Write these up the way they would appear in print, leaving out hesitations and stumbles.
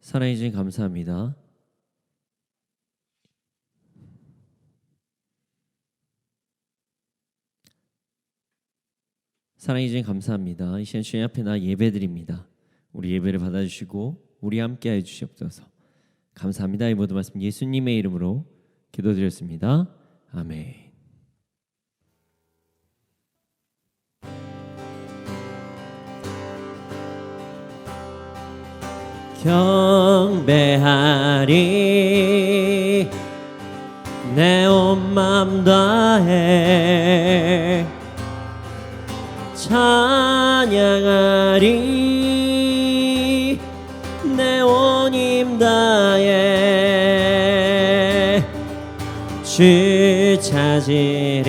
사랑해 주님 감사합니다. 사랑해 주님 감사합니다. 이 시간 주님 앞에 나 예배드립니다. 우리 예배를 받아주시고 우리 함께 해 주시옵소서. 감사합니다. 이 모든 말씀 예수님의 이름으로 기도드렸습니다. 아멘. 경배하리 내 온 맘 다해 찬양하리 내 온 힘 다해 주 찾으리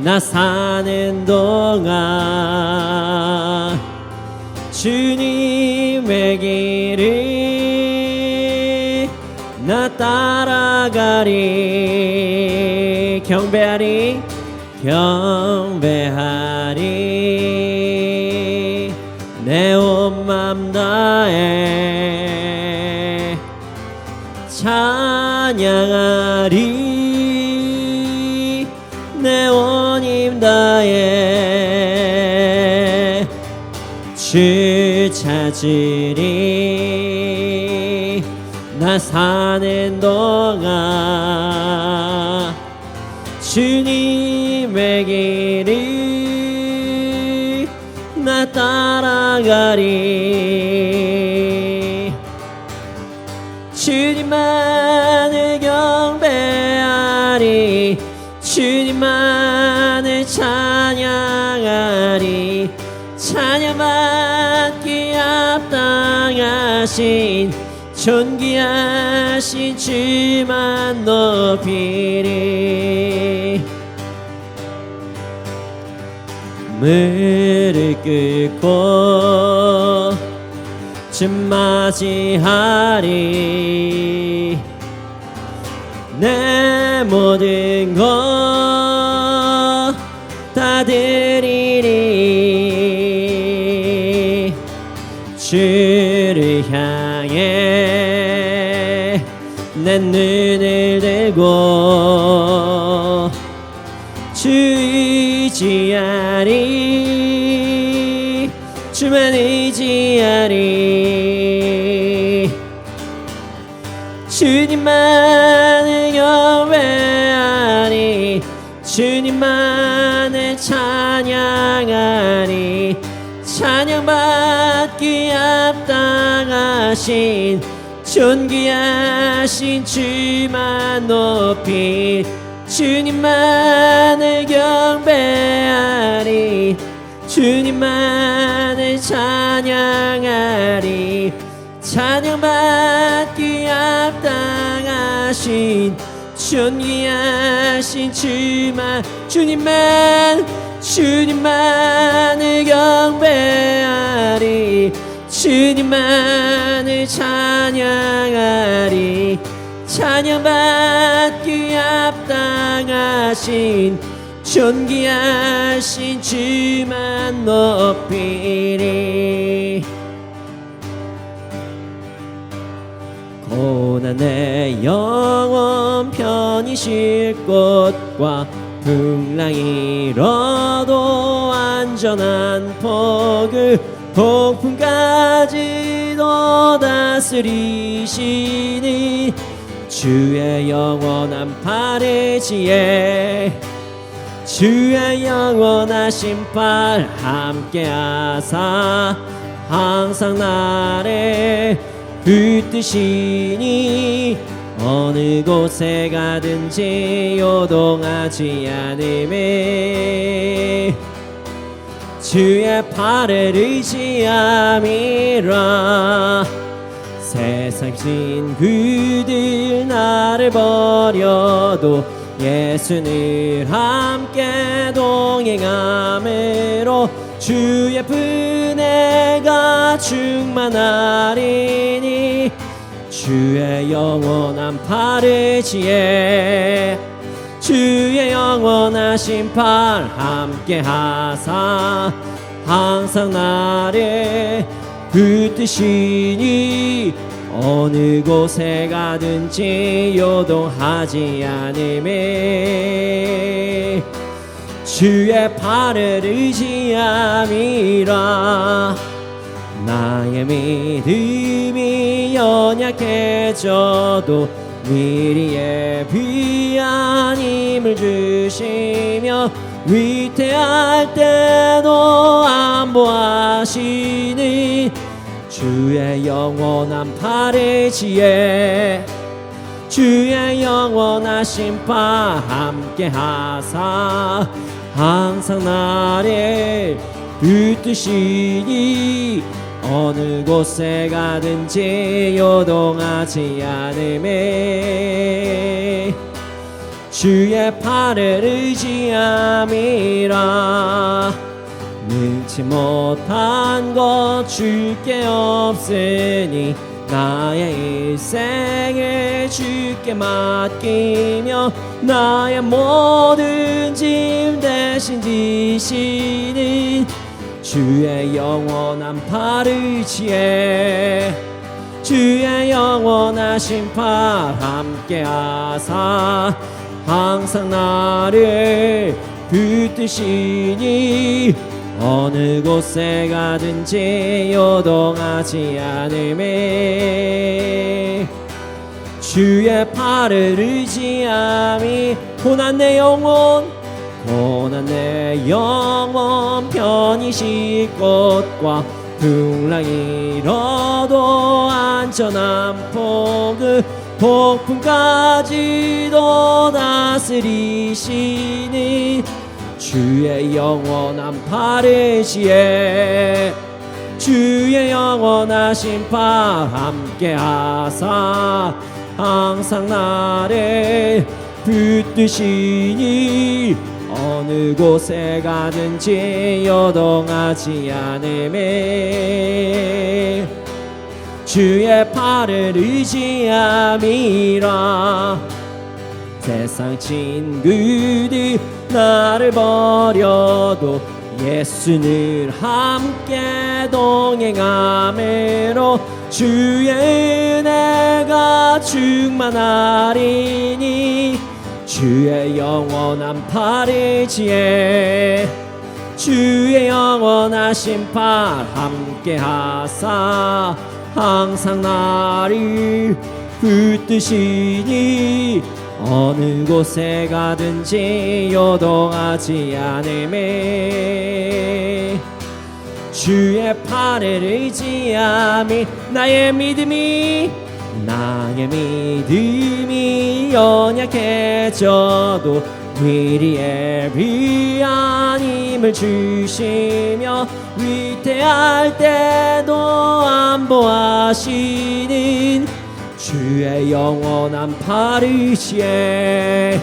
나 사는 동안 주님의 길을 나 따라가리 경배하리 내 온 맘 다해 찬양하리 내 온 힘 다해 주 찾으리 나 사는 동안 주님의 길을 나 따라가리 주님만을 경배하리 주님만을 찬양하리 찬양받기 합당하신 존귀하신 주만 높이리 무릎 꿇고 주 맞이하리 내 모든 것 다 드리리 주를 향해 내 눈을 들고 주 의지하리 주만 의지하리 주님만을 경배하리 주님만을 찬양하리 찬양받기 합당하신 존귀하신 주만 높이 주님만을 경배하리 주님만을 찬양하리 찬양받기 합당하신 존귀하신 주님만을 경배하리 주님만을 찬양하리 찬양받기 합당하신 존귀하신 주만 높이리 고난의 영원 편히 쉴 곳과 풍랑이 일어도 안전한 폭을 폭풍까지도 다스리시니 주의 영원한 팔을 지혜 주의 영원하신 팔 함께하사 항상 나를 붙드시니 어느 곳에 가든지 요동하지 않음에 주의 팔을 의지함이라 세상 친구들 나를 버려도 예수를 함께 동행함으로 주의 분해가 충만하리니 주의 영원한 팔을 지혜 주의 영원하신 팔 함께 하사 항상 나를 붙드시니 어느 곳에 가든지 요동하지 않음에 주의 팔을 의지함이라. 나의 믿음이 연약해져도 미리 예비한 힘을 주시며 위태할 때도 안보하시는 주의 영원한 팔을 지혜 주의 영원하신 파 함께 하사 항상 나를 붙드시니 어느 곳에 가든지 요동하지 않음에 주의 팔을 의지함이라. 능치 못한 것 주께 없으니 나의 일생을 주께 맡기며 나의 모든 짐 대신 지시는 주의 영원한 팔을 지혜 주의 영원하신 팔 함께 하사 항상 나를 붙드시니 어느 곳에 가든지 요동하지 않음에 주의 팔을 의지함이 고난 내 영혼 편히 쉴 곳과 풍랑이 일어도 안전한 폭을 폭풍까지도 다스리시니 주의 영원한 팔을 지혜 주의 영원하신 팔 함께 하사 항상 나를 붙드시니 어느 곳에 가든지 요동하지 않음에 주의 팔을 의지함이라. 세상 친구들 나를 버려도 예수는 함께 동행함으로 주의 은혜가 충만하리니 주의 영원한 팔을 지혜 주의 영원하신 팔 함께 하사 항상 나를 붙드시니 어느 곳에 가든지 요동하지 않음에 주의 팔을 의지함이 나의 믿음이 연약해져도 미리 예비한 힘을 주시며 위태할 때도 안보하시는 주의 영원한 팔을 지혜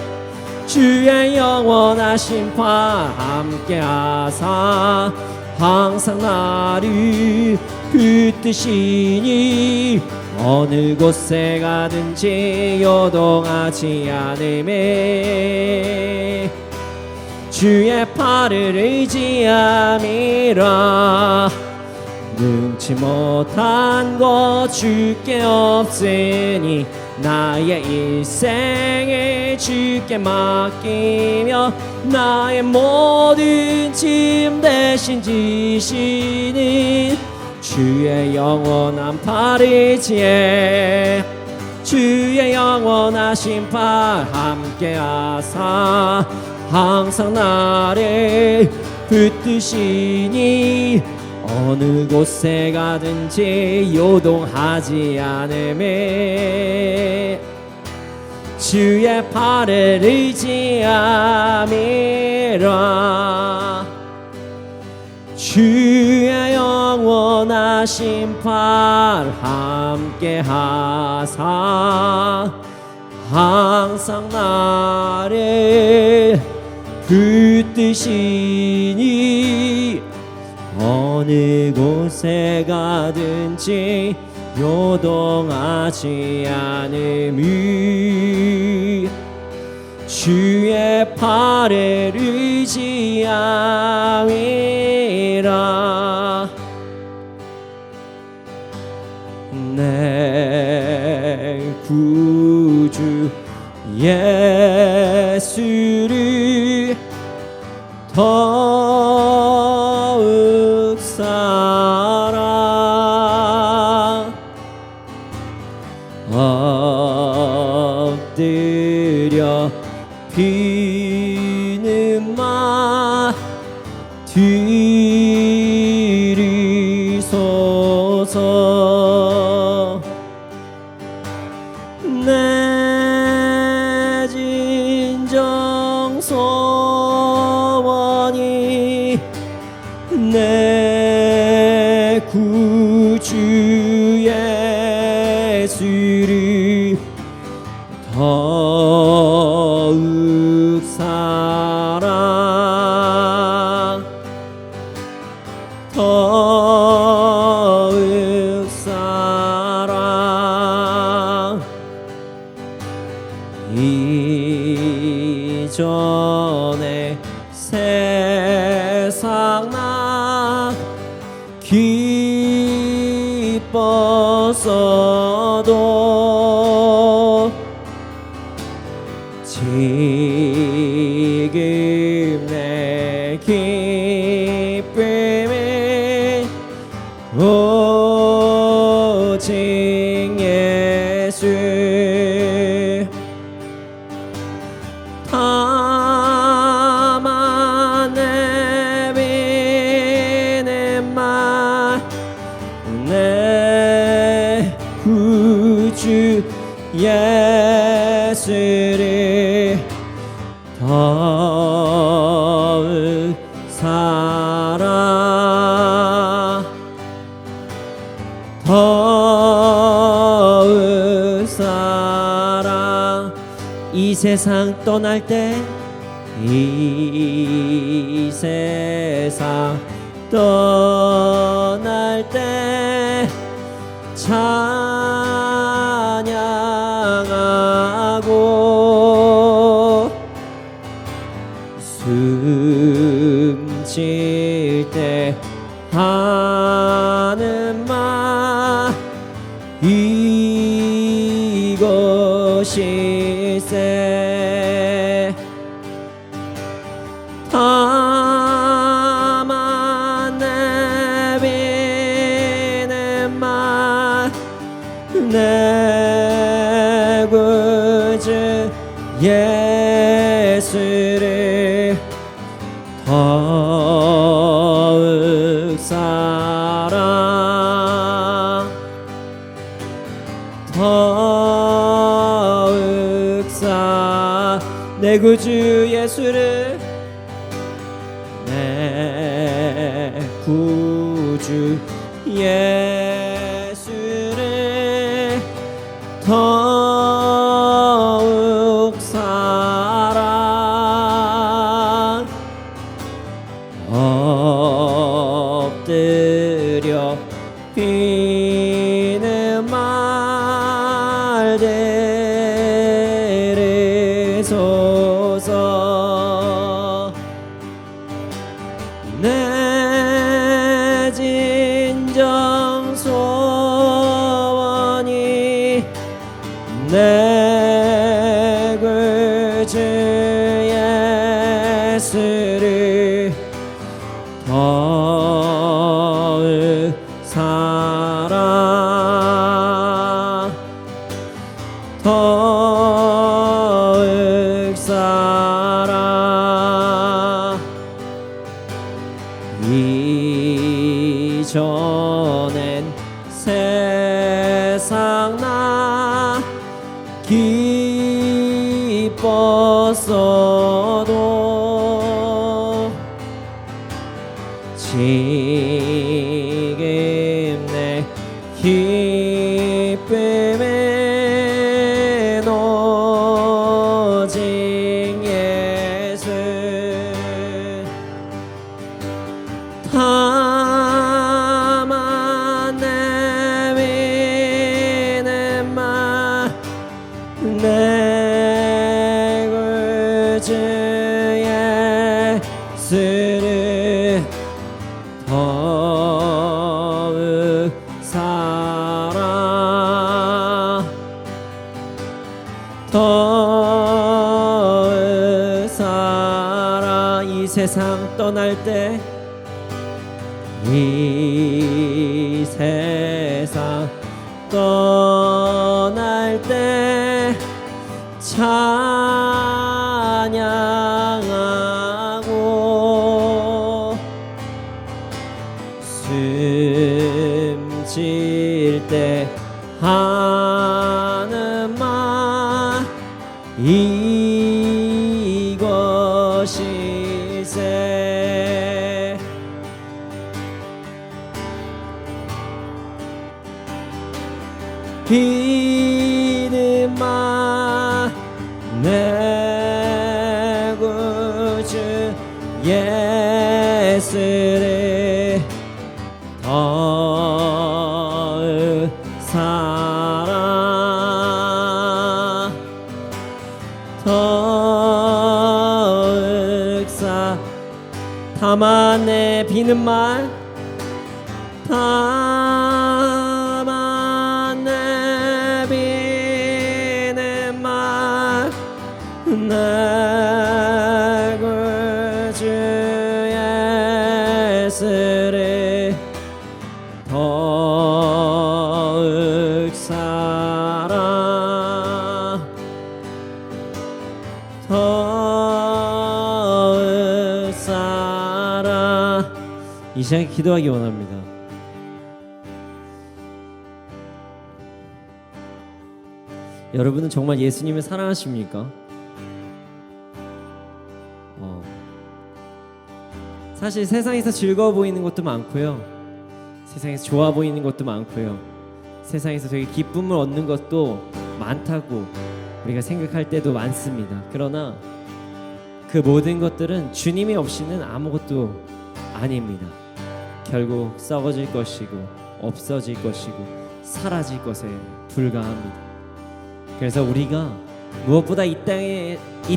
주의 영원하신 팔 함께 하사 항상 나를 붙드시니 어느 곳에 가든지 요동하지 않음에 주의 팔을 의지함이라. 능치 못한 것 주께 없으니 나의 일생을 주께 맡기며 나의 모든 짐 대신 지시는 주의 영원한 팔을 지혜 주의 영원하신 팔 함께 하사 항상 나를 붙드시니 어느 곳에 가든지 요동하지 않음에 주의 팔을 의지함이라. 주의 영원하신 팔 함께 하사 항상 나를 붙드시니 어느 곳에 가든지 요동하지 않음이 주의 팔을 의지함이라. 구주 예수를 더욱 사랑 엎드려 비는 마 들이소서 내 진정 소원이 내 구주 예수를 더욱 사랑 더욱 사랑 이전에 세상 나 기뻤어도 지금 내 기쁨이 오직 예수 다만 내비는 말 내 구주 예수를 더욱 사랑 더욱 사랑 이 세상 떠날 때 이 세상 떠날 때 찬양하고 숨질 때 하는 말 이것일세 다만 내비는 말 내 구주 예수를 더욱 사랑 더욱 내 구주 예수를 내 구주 예수를 더욱 사랑 엎드려 비는 말들을 소서 내 진정 소원이 내 구주 예수를 더욱 사랑 더욱 사랑 이전엔 세상 나 기뻤어도 지금 내 기쁨은 오직 예수 다만 내비는 말 내 구주 예수를 더욱 사랑 더욱 더 살아. 이 세상 떠날 때, 이 세상 떠날 때 찬양하고 숨질 때 하는 말 이것일세. 믿음만 내 구주 예수를 더욱 사랑, 더욱 다만 내 비는 말, 다만 내 비는 말, 내 구주 예수를 더욱 사랑, 더욱 사랑. 이 시간에 기도하기 원합니다. 여러분은 정말 예수님을 사랑하십니까? 사실 세상에서 즐거워 보이는 것도 많고요, 세상에서 좋아 보이는 것도 많고요, 세상에서 되게 기쁨을 얻는 것도 많다고 우리가 생각할 때도 많습니다. 그러나 그 모든 것들은 주님이 없이는 아무것도 아닙니다. 결국 썩어질 것이고 없어질 것이고 사라질 것에 불과합니다. 그래서 우리가 무엇보다 이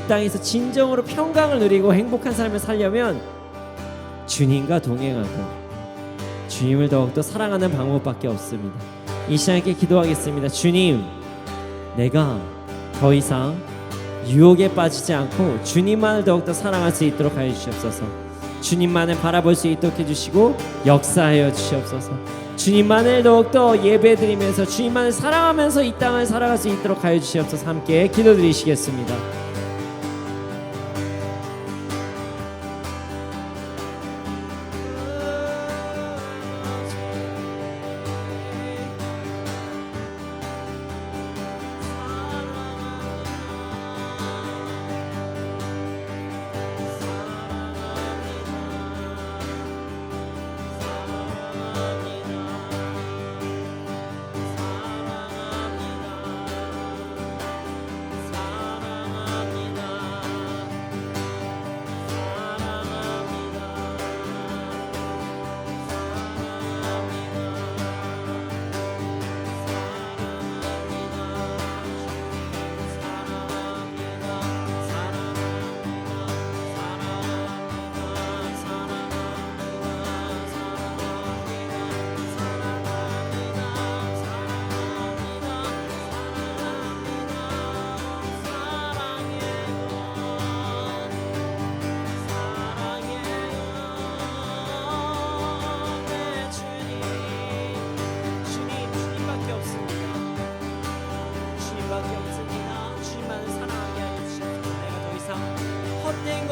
땅에서 진정으로 평강을 누리고 행복한 삶을 살려면 주님과 동행하고 주님을 더욱더 사랑하는 방법밖에 없습니다. 이 시간에 기도하겠습니다. 주님, 내가 더 이상 유혹에 빠지지 않고 주님만을 더욱더 사랑할 수 있도록 하여 주시옵소서. 주님만을 바라볼 수 있도록 해주시고 역사하여 주시옵소서. 주님만을 더욱더 예배드리면서 주님만을 사랑하면서 이 땅을 살아갈 수 있도록 하여 주시옵소서. 함께 기도드리시겠습니다.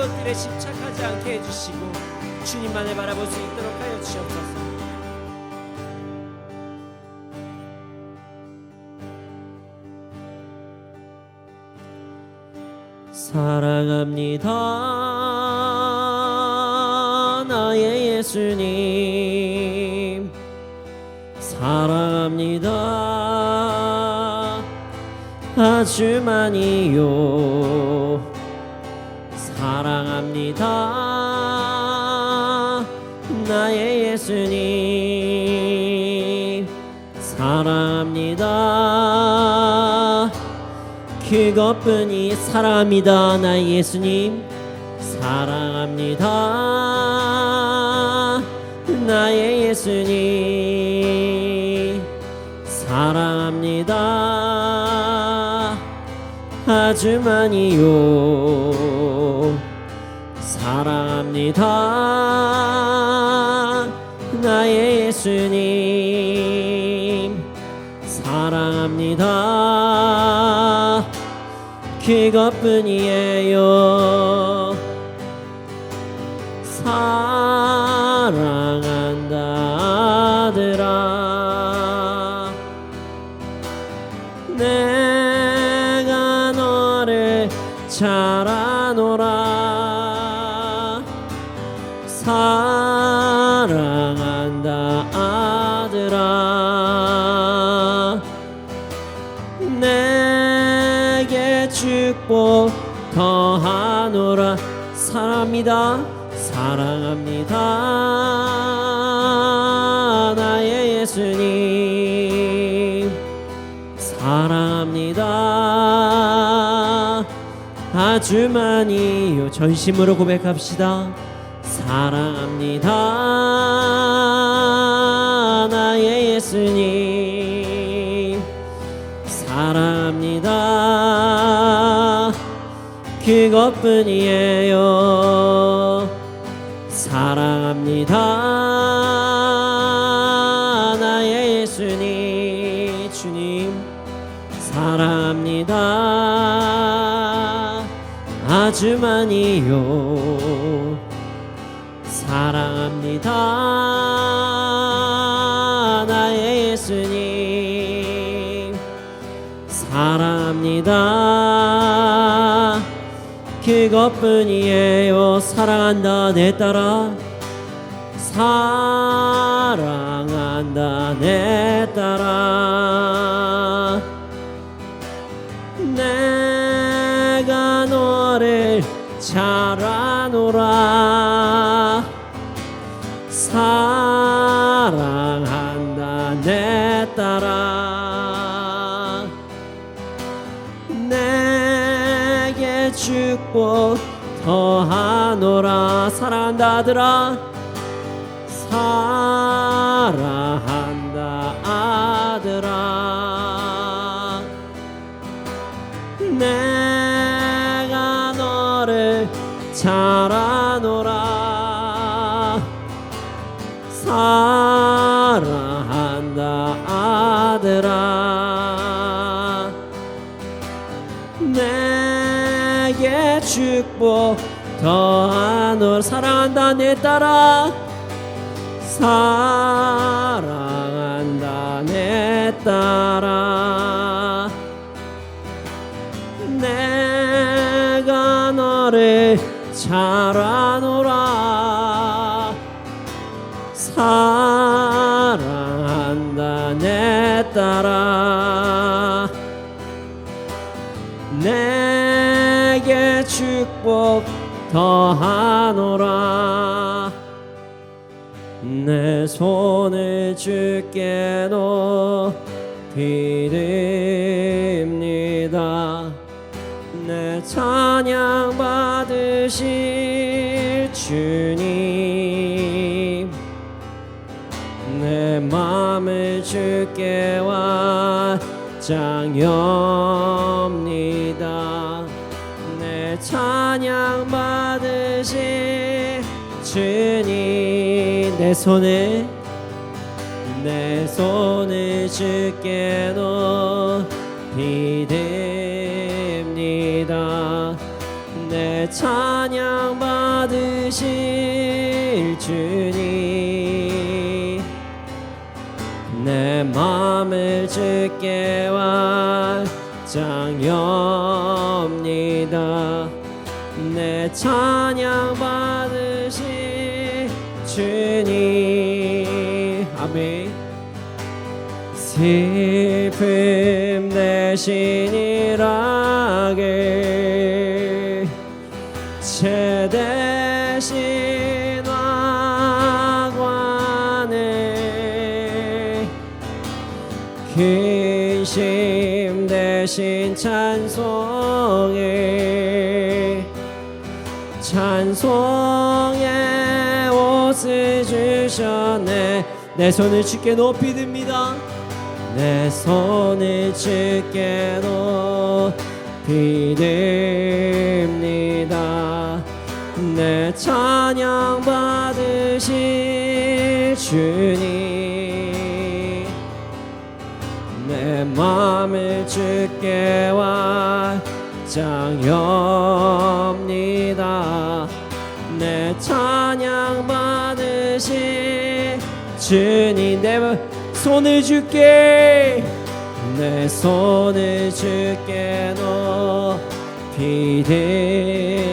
것들에 집착하지 않게 해주시고 주님만을 바라볼 수 있도록 하여 주시옵소서. 사랑합니다 나의 예수님, 사랑합니다 아주 많이요. 사랑합니다 나의 예수님, 사랑합니다 그것뿐이. 사랑합니다 나의 예수님, 사랑합니다 나의 예수님, 사랑합니다 아주 많이요 사랑합니다 나의 예수님 사랑합니다 그것뿐이에요 사랑한다 아들아 내가 너를 잘 아노라 사랑한다 아들아 내게 축복 더하노라 사랑합니다 사랑합니다 나의 예수님 사랑합니다 아주 많이요 전심으로 고백합시다 사랑합니다 나의 예수님 사랑합니다 그것뿐이에요 사랑합니다 나의 예수님 주님 사랑합니다 아주 많이요 사랑합니다 나의 예수님 사랑합니다 그것뿐이에요 사랑한다 내 딸아 사랑한다 내 딸아 내가 너를 잘 아노라 사랑한다 내 딸아 내게 축복 더하노라 사랑한다 아들아 사랑한다 아들아 내가 너를 잘 아노라 사랑한다 아들아 내게 축복 더하노라 사랑한다 내 딸아 사랑한다 내 딸아 내가 너를 잘 아노라 사랑한다 내 딸아 내게 축복 더하노라 내 손을 주께 높이 듭니다 내 찬양 받으실 주님 내 맘을 주께 완장엽니다 내 찬양 받으실 주님 내 손을 주께 높이 듭니다 내 찬양 받으실 주님 내 맘을 주께 완장엽니다 내 찬양 받으실 주님 아멘 슬픔 대신 일하게 죄 대신 화관에 근심 대신 찬송에 옷을 주셨네 내 손을 주께 높이 듭니다 내 손을 주께 비듭니다. 내 찬양 받으실 주님, 내 맘을 주께 완장엽니다. 내 찬양 받으실 주님, 내 손을 주께, 내 손을 주께 높이 듭니다.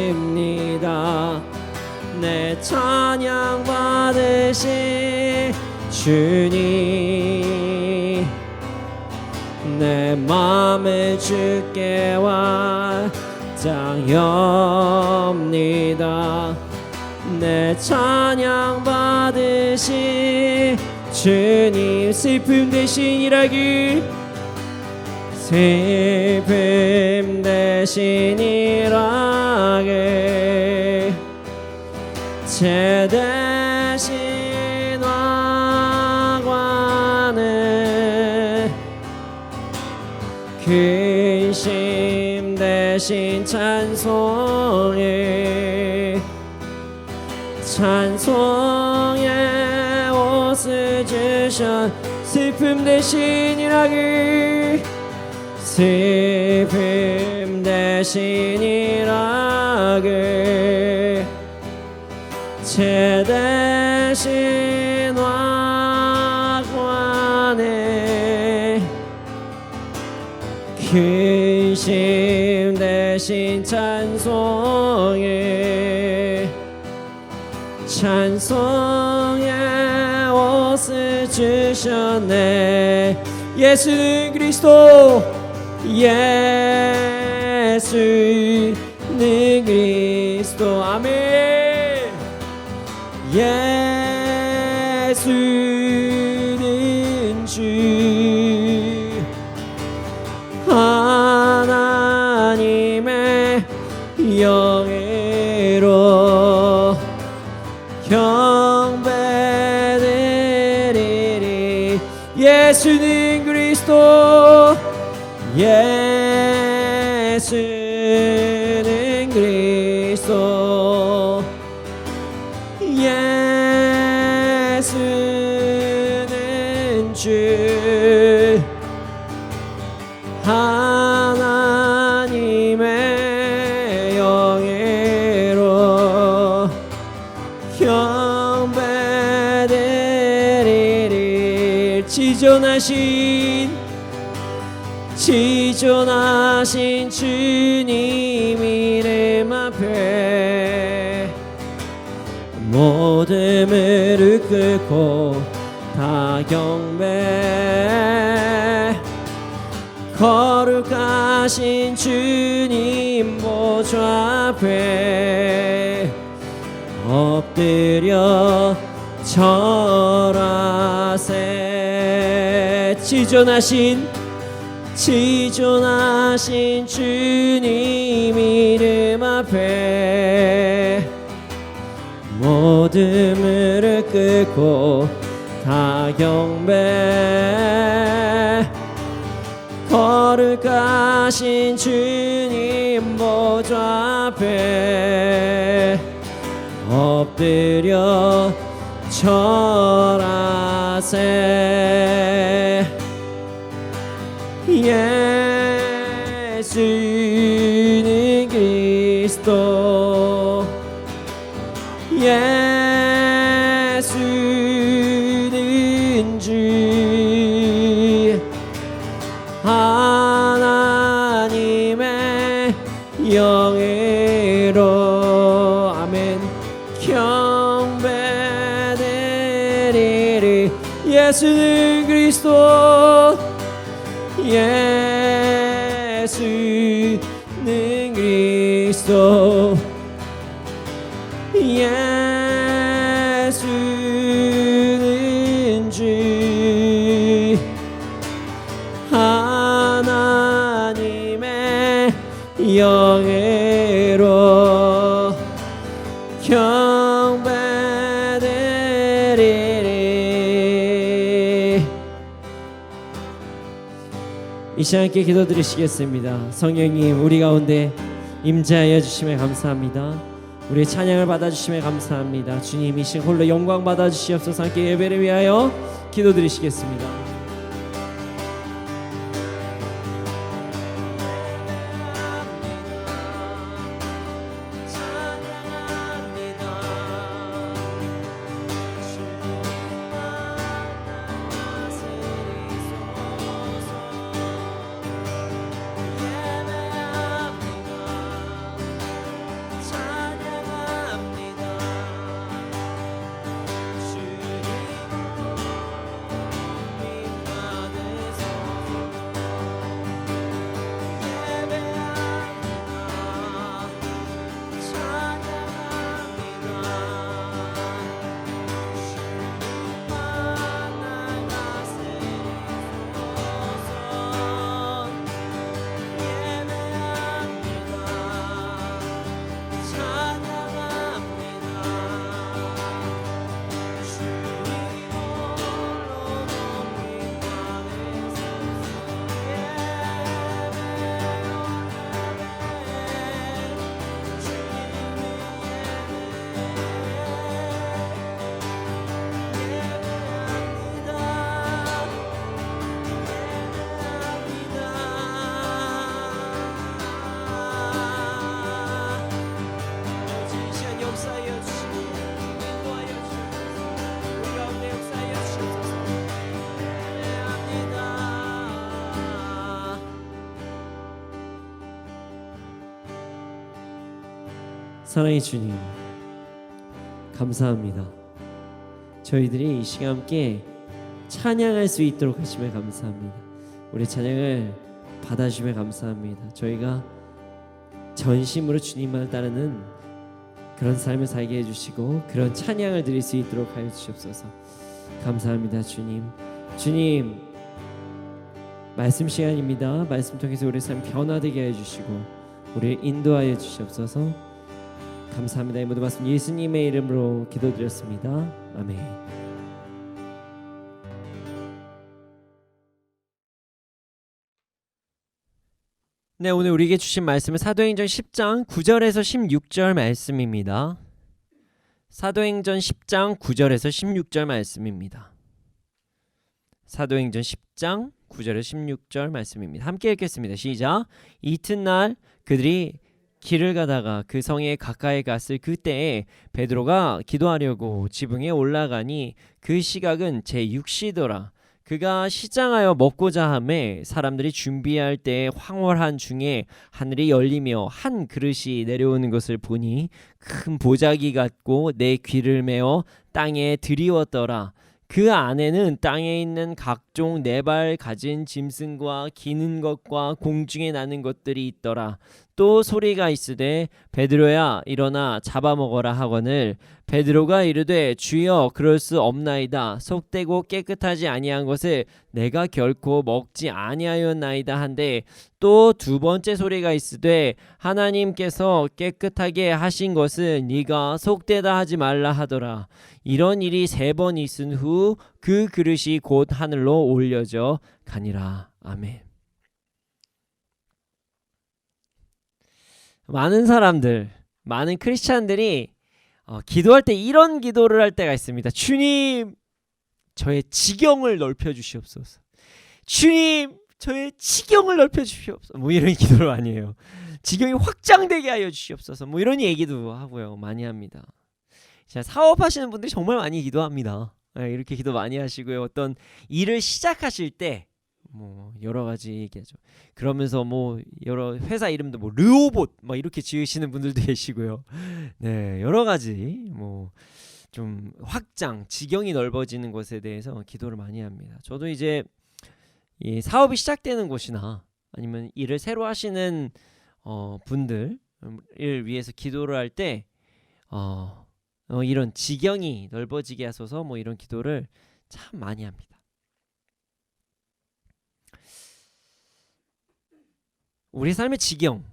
내 찬양 받으실 주님, 내 맘을 주께 완장엽니다. 내 찬양 받으실 주님, 슬픔 대신 일하기, 슬픔 대신 일하게, 죄 대신 화관을, 근심 대신 찬송해, 찬송의 옷을 주셔. 슬픔 대신 일하기, 슬픔 대신 일하게, 죄 대신 화관에, 근심 대신 찬송에, 찬송의 옷을 주셨네. 예수는 그리스도, 예수는 그리스도. 아멘. 예수는 주, 하나님의 영예로 경배드리리. 예수는 그리스도, 예수는 그리스도, 예수는 주, 하나님의 영예로 경배드리리. 지존하신 주님 이름 앞에 모든 무릎 꿇고 다 경배, 거룩하신 주님 보좌 앞에 엎드려 절하세. 지존하신 주님 이름 앞에 모든 무릎 꿇고 다 경배, 거룩하신 주님 보좌 앞에 엎드려 절하세. 예수는 그리스도, 예수는 주, 하나님의 영예로. 아멘. 경배드리리. 예수는 그리스도, 예수는 그리스도, 예수는 주, 하나님의 영예로 경배드리리. 이 시간 함께 기도드리시겠습니다. 성령님 우리 가운데 임재하여 주심에 감사합니다. 우리의 찬양을 받아주심에 감사합니다. 주님 이 시간 홀로 영광 받아주시옵소서. 함께 예배를 위하여 기도드리시겠습니다. 사랑의 주님 감사합니다. 저희들이 이 시간 함께 찬양할 수 있도록 하심에 감사합니다. 우리 찬양을 받아주심에 감사합니다. 저희가 전심으로 주님만을 따르는 그런 삶을 살게 해주시고 그런 찬양을 드릴 수 있도록 하여 주시옵소서. 감사합니다. 주님 말씀 시간입니다. 말씀 통해서 우리 삶 변화되게 해주시고 우리를 인도하여 주시옵소서. 감사합니다. 이 모든 말씀 예수님의 이름으로 기도드렸습니다. 아멘. 네, 오늘 우리에게 주신 말씀은 사도행전 10장 9절에서 16절 말씀입니다. 사도행전 10장 9절에서 16절 말씀입니다. 사도행전 10장 9절에서 16절 말씀입니다. 함께 읽겠습니다. 시작. 이튿날 그들이 길을 가다가 그 성에 가까이 갔을 그때에 베드로가 기도하려고 지붕에 올라가니 그 시각은 제6시더라. 그가 시장하여 먹고자 하매 사람들이 준비할 때에 황홀한 중에 하늘이 열리며 한 그릇이 내려오는 것을 보니 큰 보자기 같고 내 귀를 메어 땅에 들이웠더라. 그 안에는 땅에 있는 각종 네 발 가진 짐승과 기는 것과 공중에 나는 것들이 있더라. 또 소리가 있으되 베드로야 일어나 잡아먹어라 하거늘 베드로가 이르되 주여 그럴 수 없나이다. 속되고 깨끗하지 아니한 것을 내가 결코 먹지 아니하였나이다 한데 또 두 번째 소리가 있으되 하나님께서 깨끗하게 하신 것을 네가 속되다 하지 말라 하더라. 이런 일이 3번 있은 후 그 그릇이 곧 하늘로 올려져 가니라. 아멘. 많은 사람들, 많은 크리스찬들이 기도할 때 이런 기도를 할 때가 있습니다. 주님, 저의 지경을 넓혀 주시옵소서. 주님, 저의 지경을 넓혀 주시옵소서. 뭐 이런 기도를 많이 해요. 지경이 확장되게 하여 주시옵소서. 뭐 이런 얘기도 하고요. 많이 합니다. 자, 사업하시는 분들이 정말 많이 기도합니다. 네, 이렇게 기도 많이 하시고요. 어떤 일을 시작하실 때 뭐 여러 가지 얘기하죠. 그러면서 뭐 여러 회사 이름도 뭐 르오봇 막 이렇게 지으시는 분들도 계시고요. 네, 여러 가지 뭐 좀 확장, 지경이 넓어지는 것에 대해서 기도를 많이 합니다. 저도 이제 이 사업이 시작되는 곳이나 아니면 일을 새로 하시는 분들을 위해서 기도를 할 때 이런 지경이 넓어지게 하소서 뭐 이런 기도를 참 많이 합니다. 우리 삶의 지경,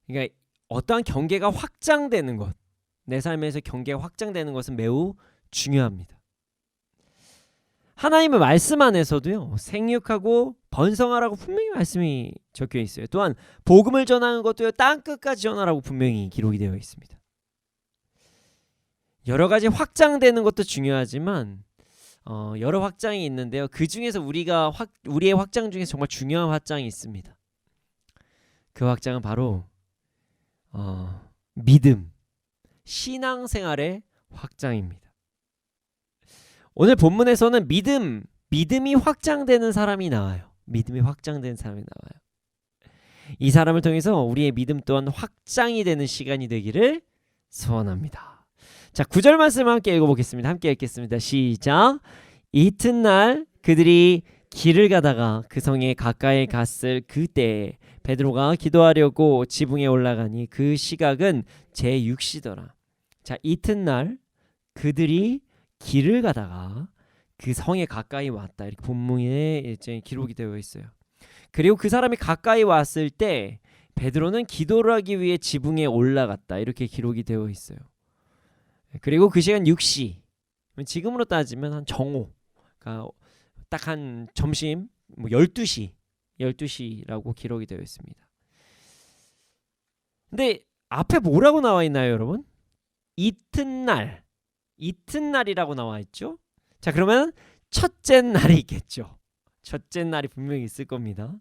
그러니까 어떠한 경계가 확장되는 것, 내 삶에서 경계가 확장되는 것은 매우 중요합니다. 하나님의 말씀 안에서도요, 생육하고 번성하라고 분명히 말씀이 적혀 있어요. 또한 복음을 전하는 것도요, 땅 끝까지 전하라고 분명히 기록이 되어 있습니다. 여러 가지 확장되는 것도 중요하지만 여러 확장이 있는데요. 그 중에서 우리의 확장 중에서 정말 중요한 확장이 있습니다. 그 확장은 바로 믿음, 신앙생활의 확장입니다. 오늘 본문에서는 믿음이 확장되는 사람이 나와요. 믿음이 확장되는 사람이 나와요. 이 사람을 통해서 우리의 믿음 또한 확장이 되는 시간이 되기를 소원합니다. 자, 9절 말씀 함께 읽어보겠습니다. 함께 읽겠습니다. 시작. 이튿날 그들이 길을 가다가 그 성에 가까이 갔을 그때 베드로가 기도하려고 지붕에 올라가니 그 시각은 제6시더라. 자, 이튿날 그들이 길을 가다가 그 성에 가까이 왔다. 이렇게 본문에 이제 기록이 되어 있어요. 그리고 그 사람이 가까이 왔을 때 베드로는 기도를 하기 위해 지붕에 올라갔다. 이렇게 기록이 되어 있어요. 그리고 그 시간 6시. 지금으로 따지면 한 정오. 그러니까 딱 한 점심 12시라고 기록이 되어 있습니다. 근데 앞에 뭐라고 나와 있나요, 여러분? 이튿날이라고 나와 있죠? 자, 그러면 첫째 날이 있겠죠. 첫째 날이 분명히 있을 겁니다.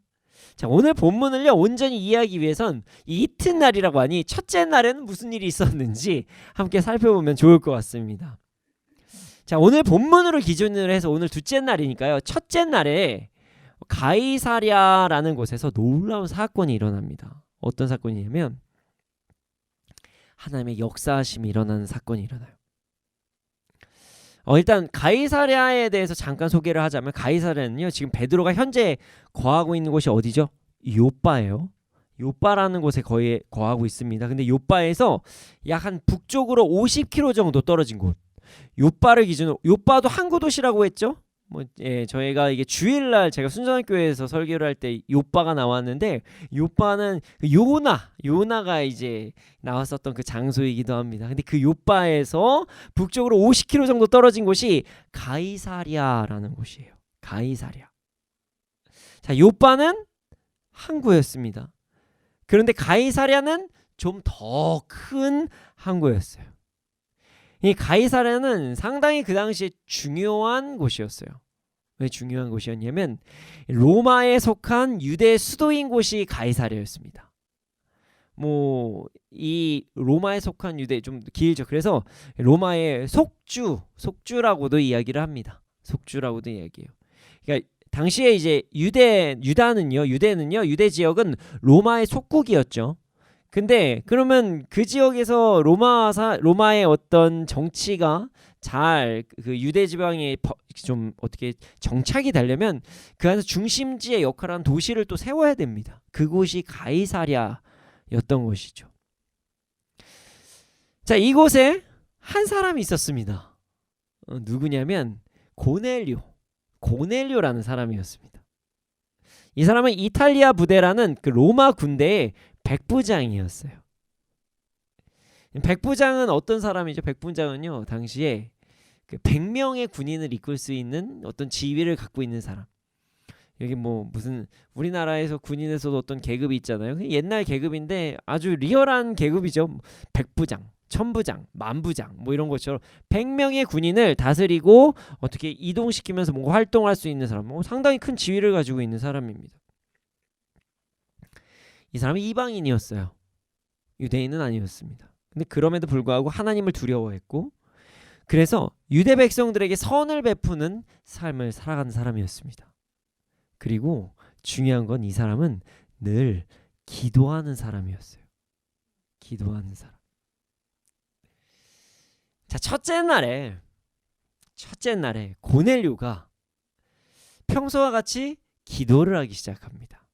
자, 오늘 본문을요 온전히 이해하기 위해선 이 이튿날이라고 하니 첫째 날에는 무슨 일이 있었는지 함께 살펴보면 좋을 것 같습니다. 자, 오늘 본문으로 기준으로 해서 오늘 둘째 날이니까요. 첫째 날에 가이사랴라는 곳에서 놀라운 사건이 일어납니다. 어떤 사건이냐면 하나님의 역사하심이 일어나는 사건이 일어나요. 일단 가이사랴에 대해서 잠깐 소개를 하자면 가이사랴는요 지금 베드로가 현재 거하고 있는 곳이 어디죠? 요빠예요. 요빠라는 곳에 거의 거하고 있습니다. 근데 요빠에서 약 한 북쪽으로 50km 정도 떨어진 곳. 요빠를 기준으로, 요빠도 항구 도시라고 했죠. 저희가 이게 주일날 제가 순전학교에서 설교를 할 때 요빠가 나왔는데 요빠는 그 요나가 이제 나왔었던 그 장소이기도 합니다. 근데 그 요빠에서 북쪽으로 50km 정도 떨어진 곳이 가이사랴라는 곳이에요. 가이사랴. 자, 요빠는 항구였습니다. 그런데 가이사랴는 좀 더 큰 항구였어요. 이 가이사랴는 상당히 그 당시에 중요한 곳이었어요. 왜 중요한 곳이었냐면 로마에 속한 유대 수도인 곳이 가이사랴였습니다. 이 로마에 속한 유대 좀 길죠. 그래서 로마의 속주라고도 이야기를 합니다. 속주라고도 이야기해요. 그러니까 당시에 이제 유대 지역은 로마의 속국이었죠. 근데 그러면 그 지역에서 로마의 어떤 정치가 잘 그 유대 지방에 좀 어떻게 정착이 되려면 그 안에서 중심지의 역할을 하는 도시를 또 세워야 됩니다. 그곳이 가이사랴였던 곳이죠. 자, 이곳에 한 사람이 있었습니다. 누구냐면 고넬료라는 사람이었습니다. 이 사람은 이탈리아 부대라는 그 로마 군대의 백부장이었어요. 백부장은 어떤 사람이죠? 백부장은요 당시에 그 100명의 군인을 이끌 수 있는 어떤 지위를 갖고 있는 사람. 여기 무슨 우리나라에서 군인에서도 어떤 계급이 있잖아요. 옛날 계급인데 아주 리얼한 계급이죠. 백부장, 천부장, 만부장 이런 것처럼 100명의 군인을 다스리고 어떻게 이동시키면서 뭔가 활동할 수 있는 사람. 상당히 큰 지위를 가지고 있는 사람입니다. 이 사람은 이방인이었어요. 유대인은 아니었습니다. 근데 그럼에도 불구하고 하나님을 두려워했고 그래서 유대 백성들에게 선을 베푸는 삶을 살아가는 사람이었습니다. 그리고 중요한 건 이 사람은 늘 기도하는 사람이었어요. 기도하는 사람. 자, 첫째 날에 고넬료가 평소와 같이 기도를 하기 시작합니다.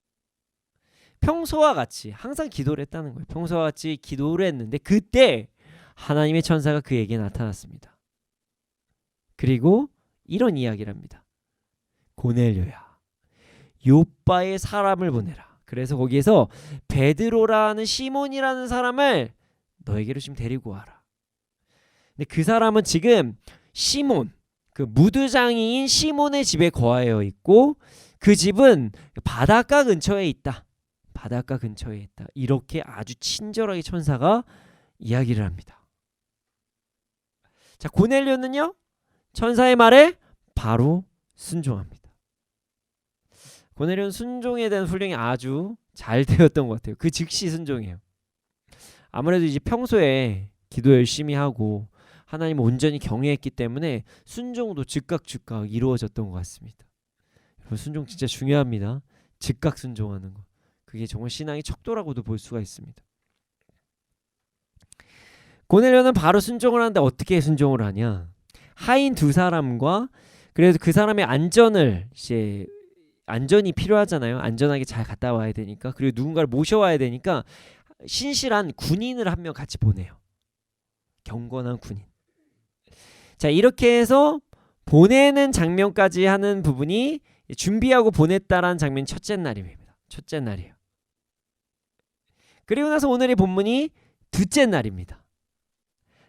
평소와 같이 항상 기도를 했다는 거예요. 평소와 같이 기도를 했는데 그때 하나님의 천사가 그에게 나타났습니다. 그리고 이런 이야기를 합니다. 고넬료야, 요빠에 사람을 보내라. 그래서 거기에서 베드로라는 시몬이라는 사람을 너에게로 지금 데리고 와라. 근데 그 사람은 지금 시몬, 그 무두장이인 시몬의 집에 거하여 있고 그 집은 바닷가 근처에 있다. 바닷가 근처에 있다. 이렇게 아주 친절하게 천사가 이야기를 합니다. 자, 고넬료는요, 천사의 말에 바로 순종합니다. 고넬료는 순종에 대한 훈련이 아주 잘 되었던 것 같아요. 그 즉시 순종해요. 아무래도 이제 평소에 기도 열심히 하고 하나님을 온전히 경외했기 때문에 순종도 즉각 이루어졌던 것 같습니다. 여러분, 순종 진짜 중요합니다. 즉각 순종하는 거. 그게 정말 신앙의 척도라고도 볼 수가 있습니다. 고넬료는 바로 순종을 하는데 어떻게 순종을 하냐? 하인 두 사람과 그래도 그 사람의 안전이 필요하잖아요. 안전하게 잘 갔다 와야 되니까. 그리고 누군가를 모셔와야 되니까 신실한 군인을 한 명 같이 보내요. 경건한 군인. 자, 이렇게 해서 보내는 장면까지 하는 부분이 준비하고 보냈다라는 장면이 첫째 날입니다. 첫째 날이에요. 그리고 나서 오늘의 본문이 둘째 날입니다.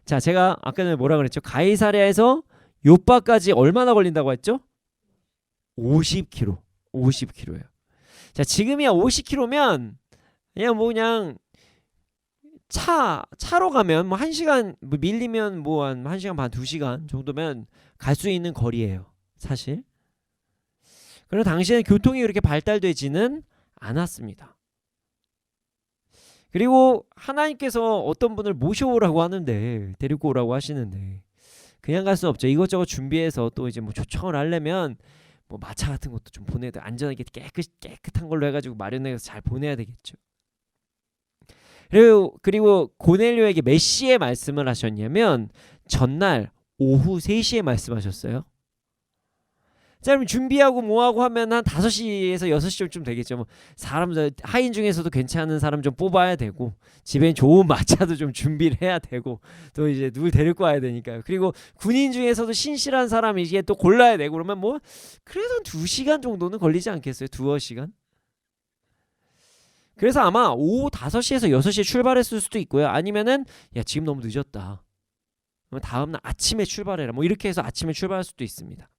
자, 제가 아까 전에 뭐라 그랬죠? 가이사랴에서 요빠까지 얼마나 걸린다고 했죠? 50km. 50km예요. 자, 지금이야 50km면 그냥 차로 가면 뭐 1시간, 뭐 밀리면 뭐 한 1시간 반, 2시간 정도면 갈 수 있는 거리예요. 사실. 그러나 당시에는 교통이 그렇게 발달되지는 않았습니다. 그리고 하나님께서 어떤 분을 모셔오라고 하는데, 데리고 오라고 하시는데 그냥 갈 수 없죠. 이것저것 준비해서 또 이제 뭐 초청을 하려면 뭐 마차 같은 것도 좀 보내야 돼. 안전하게 깨끗한 걸로 해가지고 마련해서 잘 보내야 되겠죠. 그리고 고넬료에게 몇 시에 말씀을 하셨냐면 전날 오후 3시에 말씀하셨어요. 자, 그럼 준비하고 뭐하고 하면 한 5시에서 6시쯤 되겠죠. 뭐 사람들 하인 중에서도 괜찮은 사람 좀 뽑아야 되고 집에 좋은 마차도 좀 준비를 해야 되고 또 이제 누굴 데리고 와야 되니까요. 그리고 군인 중에서도 신실한 사람 이게 또 골라야 되고 그러면 뭐 그래도 한 2시간 정도는 걸리지 않겠어요? 2-3시간? 그래서 아마 오후 5시에서 6시에 출발했을 수도 있고요. 아니면은 야, 지금 너무 늦었다. 그러면 다음날 아침에 출발해라. 뭐 이렇게 해서 아침에 출발할 수도 있습니다.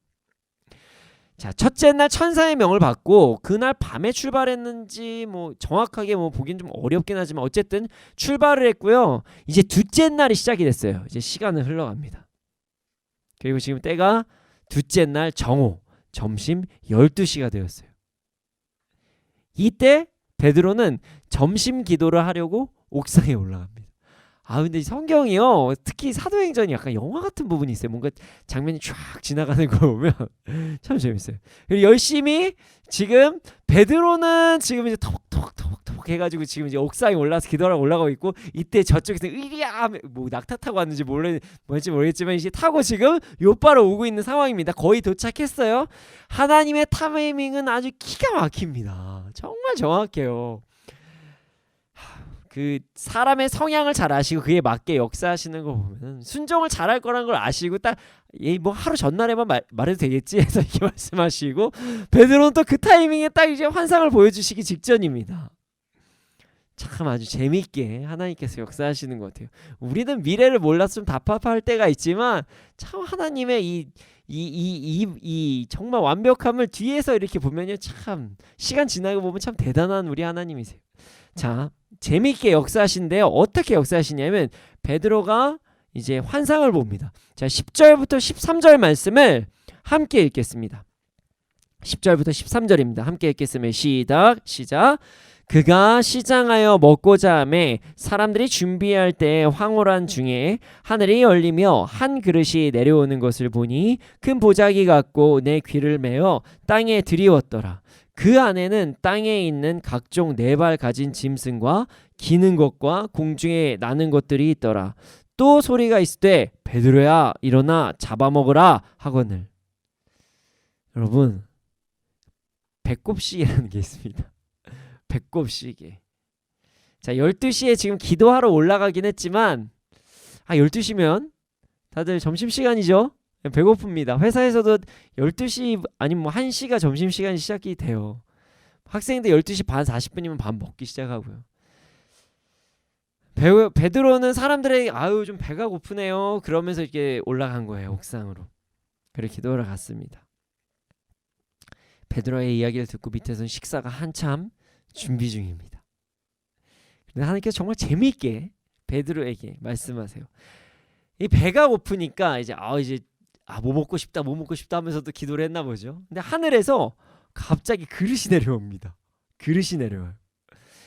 자, 첫째 날 천사의 명을 받고 그날 밤에 출발했는지 뭐 정확하게 뭐 보긴 좀 어렵긴 하지만 어쨌든 출발을 했고요. 이제 둘째 날이 시작이 됐어요. 이제 시간은 흘러갑니다. 그리고 지금 때가 둘째 날 정오, 점심 12시가 되었어요. 이때 베드로는 점심 기도를 하려고 옥상에 올라갑니다. 근데 성경이요, 특히 사도행전이 약간 영화 같은 부분이 있어요. 뭔가 장면이 쫙 지나가는 거 보면 참 재밌어요. 그리고 열심히 지금 베드로는 지금 이제 톡톡톡톡 해가지고 지금 이제 옥상에 올라서 기도하러 올라가고 있고, 이때 저쪽에서 으리야 뭐 낙타 타고 왔는지 뭔지 모르겠지만 이제 타고 지금 요바로 오고 있는 상황입니다. 거의 도착했어요. 하나님의 타이밍은 아주 기가 막힙니다. 정말 정확해요. 그 사람의 성향을 잘 아시고 그에 맞게 역사하시는 거 보면 순종을 잘할 거란 걸 아시고 딱 뭐 하루 전날에만 말해도 되겠지 해서 이렇게 말씀하시고, 베드로는 또 그 타이밍에 딱 이제 환상을 보여주시기 직전입니다. 참 아주 재밌게 하나님께서 역사하시는 것 같아요. 우리는 미래를 몰라서 좀 답답할 때가 있지만 참 하나님의 이 정말 완벽함을 뒤에서 이렇게 보면요, 참 시간 지나고 보면 참 대단한 우리 하나님이세요. 자, 재미있게 역사하시는데요. 어떻게 역사하시냐면 베드로가 이제 환상을 봅니다. 자, 10절부터 13절 말씀을 함께 읽겠습니다. 10절부터 13절입니다. 함께 읽겠으면 시작. 그가 시장하여 먹고자 하매 사람들이 준비할 때 황홀한 중에 하늘이 열리며 한 그릇이 내려오는 것을 보니 큰 보자기 같고 내 귀를 메어 땅에 들이웠더라. 그 안에는 땅에 있는 각종 4발 가진 짐승과 기는 것과 공중에 나는 것들이 있더라. 또 소리가 있으되 베드로야 일어나 잡아먹으라 하거늘. 여러분, 배꼽시계라는 게 있습니다. 배꼽시계. 자, 12시에 지금 기도하러 올라가긴 했지만 12시면 다들 점심시간이죠? 배고픕니다. 회사에서도 12시 아니면 뭐 1시가 점심시간이 시작이 돼요. 학생인데 12시 반 40분이면 밥 먹기 시작하고요. 베드로는 사람들에게 좀 배가 고프네요 그러면서 이렇게 올라간 거예요, 옥상으로. 그렇게 기도하러 갔습니다. 베드로의 이야기를 듣고 밑에서는 식사가 한참 준비 중입니다. 근데 하나님께서 정말 재미있게 베드로에게 말씀하세요. 이 배가 고프니까 이제 뭐 먹고 싶다 하면서도 기도를 했나 보죠. 근데 하늘에서 갑자기 그릇이 내려옵니다. 그릇이 내려와요.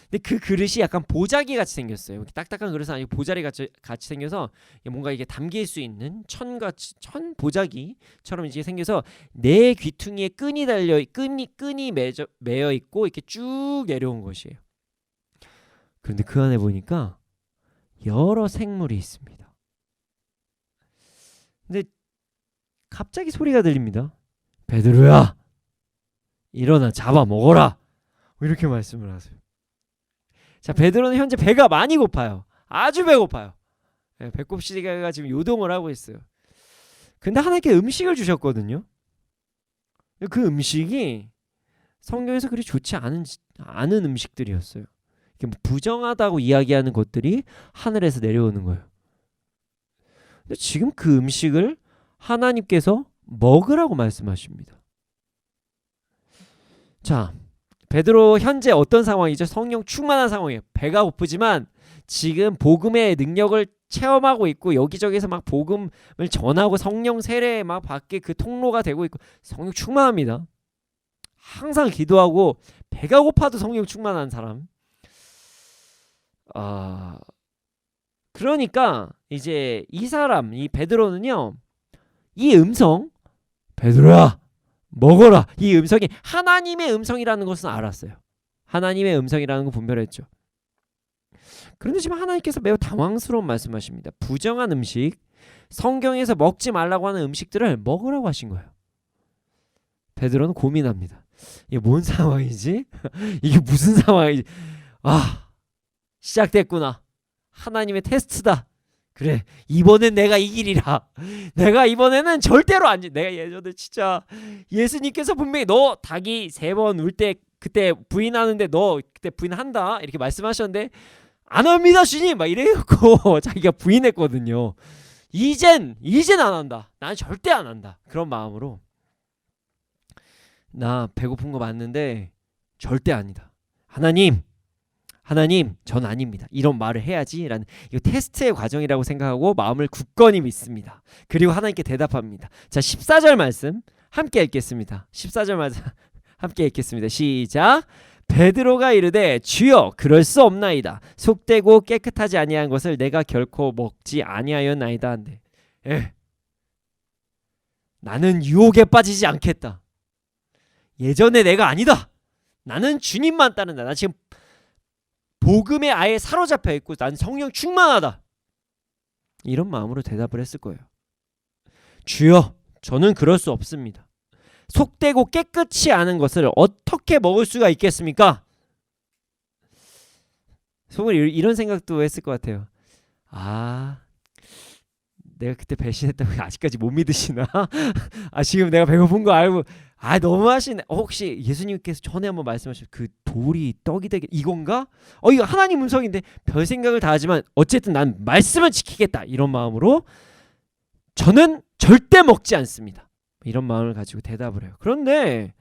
근데 그 그릇이 약간 보자기 같이 생겼어요. 딱딱한 그릇은 아니고 보자리 같이 생겨서 뭔가 이게 담길 수 있는 천 보자기처럼 이제 생겨서 네 귀퉁이에 끈이 매여 있고 이렇게 쭉 내려온 것이에요. 그런데 그 안에 보니까 여러 생물이 있습니다. 근데 갑자기 소리가 들립니다. 베드로야, 일어나 잡아 먹어라. 이렇게 말씀을 하세요. 자, 베드로는 현재 배가 많이 고파요. 아주 배고파요. 배꼽시계가 지금 요동을 하고 있어요. 근데 하나님께 음식을 주셨거든요. 그 음식이 성경에서 그리 좋지 않은 음식들이었어요. 부정하다고 이야기하는 것들이 하늘에서 내려오는 거예요. 근데 지금 그 음식을 하나님께서 먹으라고 말씀하십니다. 자, 베드로 현재 어떤 상황이죠? 성령 충만한 상황이에요. 배가 고프지만 지금 복음의 능력을 체험하고 있고 여기저기서 막 복음을 전하고 성령 세례에 막 받게 그 통로가 되고 있고 성령 충만합니다. 항상 기도하고 배가 고파도 성령 충만한 사람. 그러니까 이제 이 베드로는요, 이 음성, 베드로야 먹어라, 이 음성이 하나님의 음성이라는 것은 알았어요. 하나님의 음성이라는 거 분별했죠. 그런데 지금 하나님께서 매우 당황스러운 말씀하십니다. 부정한 음식, 성경에서 먹지 말라고 하는 음식들을 먹으라고 하신 거예요. 베드로는 고민합니다. 이게 뭔 상황이지? 이게 무슨 상황이지? 시작됐구나. 하나님의 테스트다. 그래, 이번엔 내가 이기리라. 내가 이번에는 절대로 내가 예전에 진짜 예수님께서 분명히 너 닭이 3번 울 때 그때 부인하는데 너 그때 부인한다 이렇게 말씀하셨는데 안 합니다 주님 막 이래갖고 자기가 부인했거든요. 이젠 안 한다. 난 절대 안 한다. 그런 마음으로 나 배고픈 거 맞는데 절대 아니다. 하나님, 전 아닙니다. 이런 말을 해야지라는 이 테스트의 과정이라고 생각하고 마음을 굳건히 믿습니다. 그리고 하나님께 대답합니다. 자, 14절 말씀 함께 읽겠습니다. 14절 말씀 함께 읽겠습니다. 시작. 베드로가 이르되 주여 그럴 수 없나이다. 속되고 깨끗하지 아니한 것을 내가 결코 먹지 아니하였나이다 한데 나는 유혹에 빠지지 않겠다. 예전에 내가 아니다. 나는 주님만 따른다. 나 지금 복음에 아예 사로잡혀 있고 난 성령 충만하다. 이런 마음으로 대답을 했을 거예요. 주여, 저는 그럴 수 없습니다. 속되고 깨끗이 않은 것을 어떻게 먹을 수가 있겠습니까? 속으로 이런 생각도 했을 것 같아요. 내가 그때 배신했다고 아직까지 못 믿으시나? 지금 내가 배고픈 거 알고 너무하시네. 혹시 예수님께서 전에 한번 말씀하신 그 돌이 떡이 되게 이건가? 이거 하나님 음성인데 별 생각을 다 하지만 어쨌든 난 말씀을 지키겠다. 이런 마음으로 저는 절대 먹지 않습니다. 이런 마음을 가지고 대답을 해요. 그런데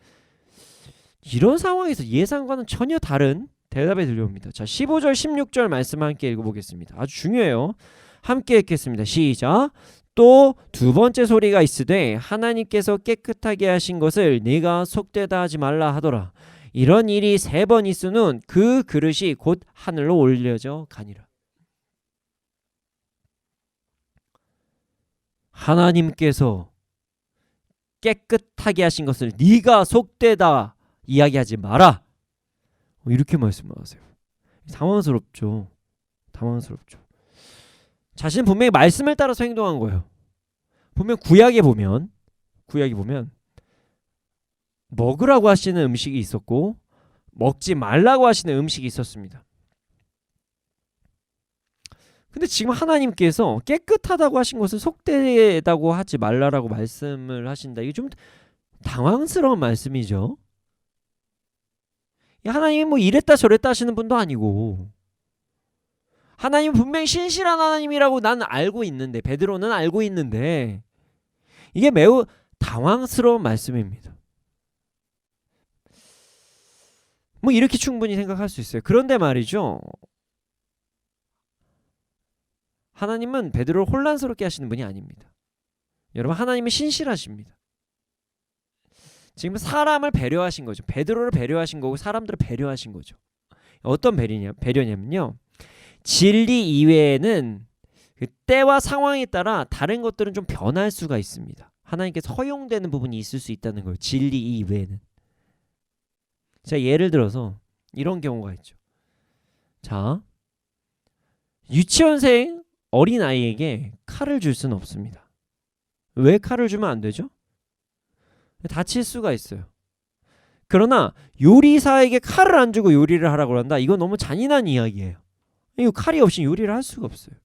이런 상황에서 예상과는 전혀 다른 대답이 들려옵니다. 자, 15절 16절 말씀 함께 읽어보겠습니다. 아주 중요해요. 함께 읽겠습니다. 시작. 또 두 번째 소리가 있으되 하나님께서 깨끗하게 하신 것을 네가 속되다 하지 말라 하더라. 이런 일이 3번 있으는 그 그릇이 곧 하늘로 올려져 가니라. 하나님께서 깨끗하게 하신 것을 네가 속되다 이야기하지 마라. 이렇게 말씀하세요. 당황스럽죠. 자신은 분명히 말씀을 따라서 행동한 거예요. 분명 구약에 보면 먹으라고 하시는 음식이 있었고 먹지 말라고 하시는 음식이 있었습니다. 근데 지금 하나님께서 깨끗하다고 하신 것을 속되다고 하지 말라라고 말씀을 하신다. 이게 좀 당황스러운 말씀이죠. 하나님이 뭐 이랬다 저랬다 하시는 분도 아니고 하나님은 분명히 신실한 하나님이라고 나는 알고 있는데 베드로는 알고 있는데 이게 매우 당황스러운 말씀입니다. 뭐 이렇게 충분히 생각할 수 있어요. 그런데 말이죠. 하나님은 베드로를 혼란스럽게 하시는 분이 아닙니다. 여러분, 하나님은 신실하십니다. 지금 사람을 배려하신 거죠. 베드로를 배려하신 거고 사람들을 배려하신 거죠. 어떤 배려냐면요. 진리 이외에는 그 때와 상황에 따라 다른 것들은 좀 변할 수가 있습니다. 하나님께서 허용되는 부분이 있을 수 있다는 거예요. 진리 이외에는. 자, 예를 들어서 이런 경우가 있죠. 자, 유치원생 어린아이에게 칼을 줄 수는 없습니다. 왜 칼을 주면 안 되죠? 다칠 수가 있어요. 그러나 요리사에게 칼을 안 주고 요리를 하라고 한다. 이건 너무 잔인한 이야기예요. 이거 칼이 없이 요리를 할 수가 없어요.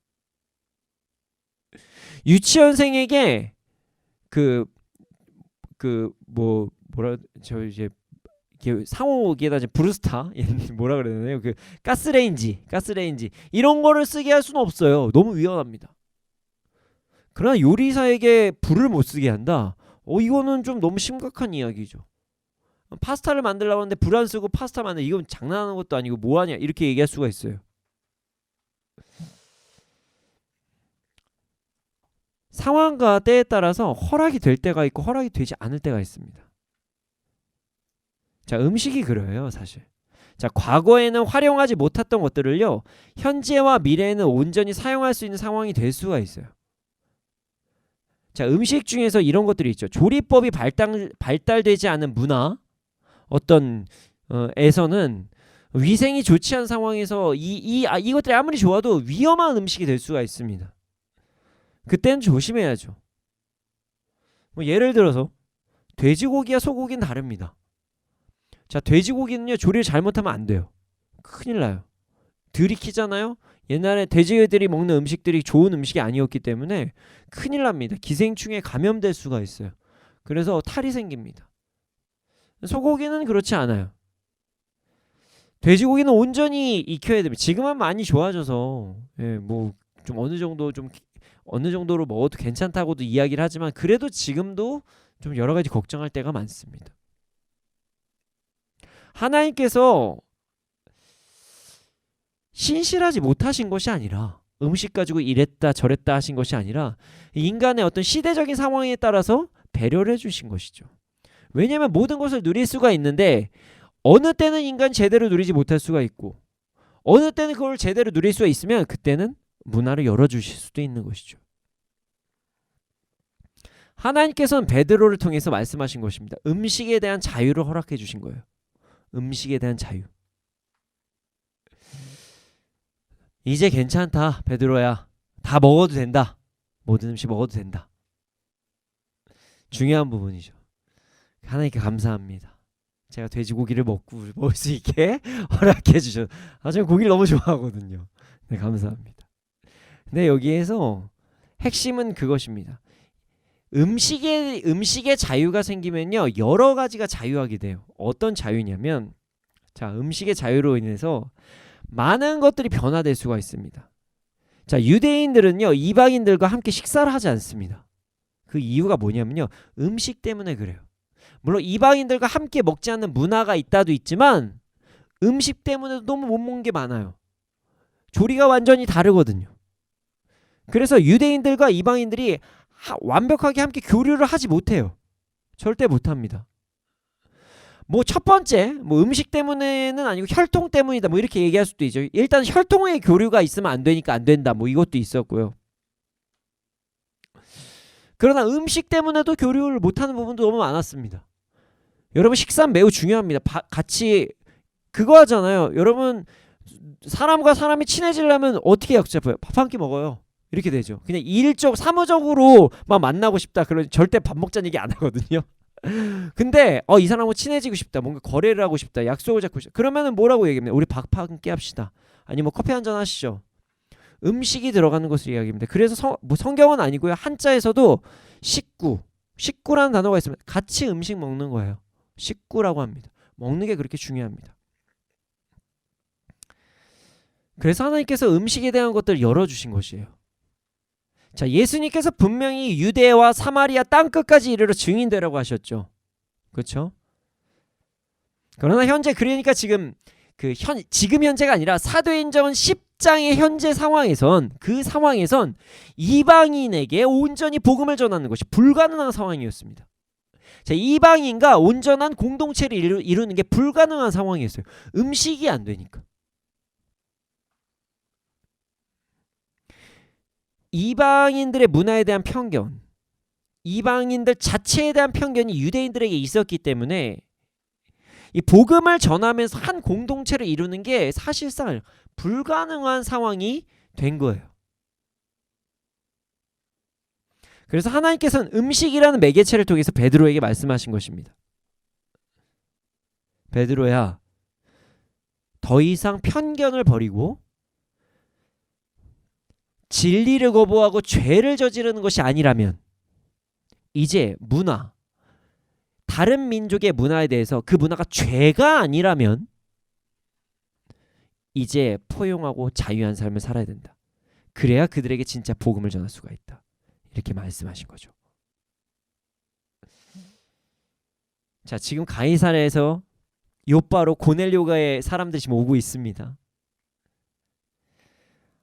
유치원생에게 상호기에다 브루스타 뭐라 그래야 되나요? 그 가스레인지 이런 거를 쓰게 할 수는 없어요. 너무 위험합니다. 그러나 요리사에게 불을 못 쓰게 한다. 이거는 좀 너무 심각한 이야기죠. 파스타를 만들려고 하는데 불 안 쓰고 파스타 만들, 이건 장난하는 것도 아니고 뭐하냐 이렇게 얘기할 수가 있어요. 상황과 때에 따라서 허락이 될 때가 있고 허락이 되지 않을 때가 있습니다. 자, 음식이 그래요, 사실. 자, 과거에는 활용하지 못했던 것들을요, 현재와 미래에는 온전히 사용할 수 있는 상황이 될 수가 있어요. 자, 음식 중에서 이런 것들이 있죠. 조리법이 발달되지 않은 문화, 에서는 위생이 좋지 않은 상황에서 이것들이 아무리 좋아도 위험한 음식이 될 수가 있습니다. 그때는 조심해야죠. 뭐 예를 들어서 돼지고기와 소고기는 다릅니다. 자, 돼지고기는요, 조리를 잘못하면 안 돼요. 큰일 나요. 들이키잖아요. 옛날에 돼지들이 먹는 음식들이 좋은 음식이 아니었기 때문에 큰일 납니다. 기생충에 감염될 수가 있어요. 그래서 탈이 생깁니다. 소고기는 그렇지 않아요. 돼지고기는 온전히 익혀야 됩니다. 지금은 많이 좋아져서 뭐 좀 어느 정도로 먹어도 괜찮다고도 이야기를 하지만 그래도 지금도 좀 여러 가지 걱정할 때가 많습니다. 하나님께서 신실하지 못하신 것이 아니라, 음식 가지고 이랬다 저랬다 하신 것이 아니라 인간의 어떤 시대적인 상황에 따라서 배려를 해주신 것이죠. 왜냐하면 모든 것을 누릴 수가 있는데 어느 때는 인간 제대로 누리지 못할 수가 있고 어느 때는 그걸 제대로 누릴 수가 있으면 그때는 문화를 열어주실 수도 있는 것이죠. 하나님께서는 베드로를 통해서 말씀하신 것입니다. 음식에 대한 자유를 허락해 주신 거예요. 음식에 대한 자유. 이제 괜찮다, 베드로야. 다 먹어도 된다. 모든 음식 먹어도 된다. 중요한 부분이죠. 하나님께 감사합니다. 제가 돼지고기를 먹을 수 있게 허락해 주셔서. 저는 고기를 너무 좋아하거든요. 네, 감사합니다. 근데 여기에서 핵심은 그것입니다. 음식의 자유가 생기면요, 여러 가지가 자유하게 돼요. 어떤 자유냐면, 자, 음식의 자유로 인해서 많은 것들이 변화될 수가 있습니다. 자, 유대인들은요, 이방인들과 함께 식사를 하지 않습니다. 그 이유가 뭐냐면요, 음식 때문에 그래요. 물론 이방인들과 함께 먹지 않는 문화가 있다도 있지만 음식 때문에도 너무 못 먹는 게 많아요. 조리가 완전히 다르거든요. 그래서 유대인들과 이방인들이 완벽하게 함께 교류를 하지 못해요. 절대 못합니다. 뭐 첫 번째, 뭐 음식 때문에는 아니고 혈통 때문이다, 뭐 이렇게 얘기할 수도 있죠. 일단 혈통의 교류가 있으면 안 되니까 안 된다, 뭐 이것도 있었고요. 그러나 음식 때문에도 교류를 못하는 부분도 너무 많았습니다. 여러분, 식사는 매우 중요합니다. 같이 그거 하잖아요. 여러분, 사람과 사람이 친해지려면 어떻게 약속해요? 밥 한 끼 먹어요. 이렇게 되죠. 그냥 사무적으로만 만나고 싶다, 그러면 절대 밥 먹자는 얘기 안 하거든요. 근데 이 사람하고 친해지고 싶다, 뭔가 거래를 하고 싶다, 약속을 잡고 싶다, 그러면은 뭐라고 얘기합니까? 우리 밥 한 끼 합시다. 아니 뭐 커피 한잔 하시죠. 음식이 들어가는 것을 이야기합니다. 그래서 성경은 아니고요, 한자에서도 식구라는 단어가 있습니다. 같이 음식 먹는 거예요. 식구라고 합니다. 먹는 게 그렇게 중요합니다. 그래서 하나님께서 음식에 대한 것들을 열어주신 것이에요. 자, 예수님께서 분명히 유대와 사마리아 땅끝까지 이르러 증인되라고 하셨죠. 그렇죠? 그러나 현재 그러니까 지금 지금 현재가 아니라 사도행전 10장의 현재 상황에선 그 상황에선 이방인에게 온전히 복음을 전하는 것이 불가능한 상황이었습니다. 자, 이방인과 온전한 공동체를 이루는 게 불가능한 상황이었어요. 음식이 안 되니까. 이방인들의 문화에 대한 편견, 이방인들 자체에 대한 편견이 유대인들에게 있었기 때문에 이 복음을 전하면서 한 공동체를 이루는 게 사실상 불가능한 상황이 된 거예요. 그래서 하나님께서는 음식이라는 매개체를 통해서 베드로에게 말씀하신 것입니다. 베드로야, 더 이상 편견을 버리고 진리를 거부하고 죄를 저지르는 것이 아니라면 이제 문화, 다른 민족의 문화에 대해서 그 문화가 죄가 아니라면 이제 포용하고 자유한 삶을 살아야 된다. 그래야 그들에게 진짜 복음을 전할 수가 있다. 이렇게 말씀하신 거죠. 자, 지금 가이사랴에서 요바로 고넬료가의 사람들이 지금 오고 있습니다.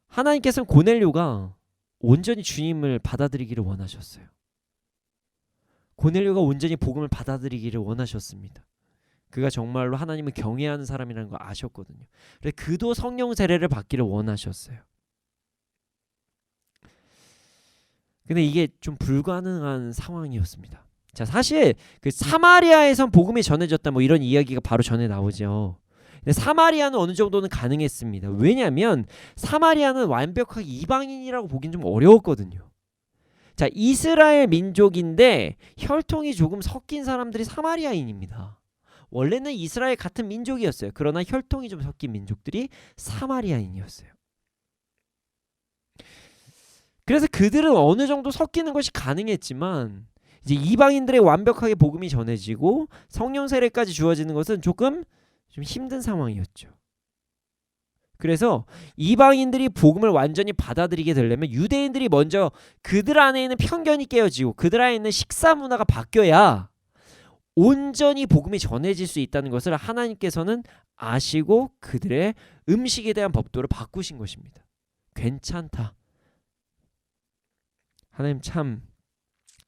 하나님께서는 고넬료가 온전히 주님을 받아들이기를 원하셨어요. 고넬료가 온전히 복음을 받아들이기를 원하셨습니다. 그가 정말로 하나님을 경외하는 사람이라는 걸 아셨거든요. 그래서 그도 성령 세례를 받기를 원하셨어요. 근데 이게 좀 불가능한 상황이었습니다. 자, 사실 그 사마리아에선 복음이 전해졌다 뭐 이런 이야기가 바로 전에 나오죠. 근데 사마리아는 어느 정도는 가능했습니다. 왜냐하면 사마리아는 완벽하게 이방인이라고 보긴 좀 어려웠거든요. 자, 이스라엘 민족인데 혈통이 조금 섞인 사람들이 사마리아인입니다. 원래는 이스라엘 같은 민족이었어요. 그러나 혈통이 좀 섞인 민족들이 사마리아인이었어요. 그래서 그들은 어느 정도 섞이는 것이 가능했지만 이제 이방인들의 완벽하게 복음이 전해지고 성령 세례까지 주어지는 것은 조금 좀 힘든 상황이었죠. 그래서 이방인들이 복음을 완전히 받아들이게 되려면 유대인들이 먼저 그들 안에 있는 편견이 깨어지고 그들 안에 있는 식사 문화가 바뀌어야 온전히 복음이 전해질 수 있다는 것을 하나님께서는 아시고 그들의 음식에 대한 법도를 바꾸신 것입니다. 괜찮다. 하나님 참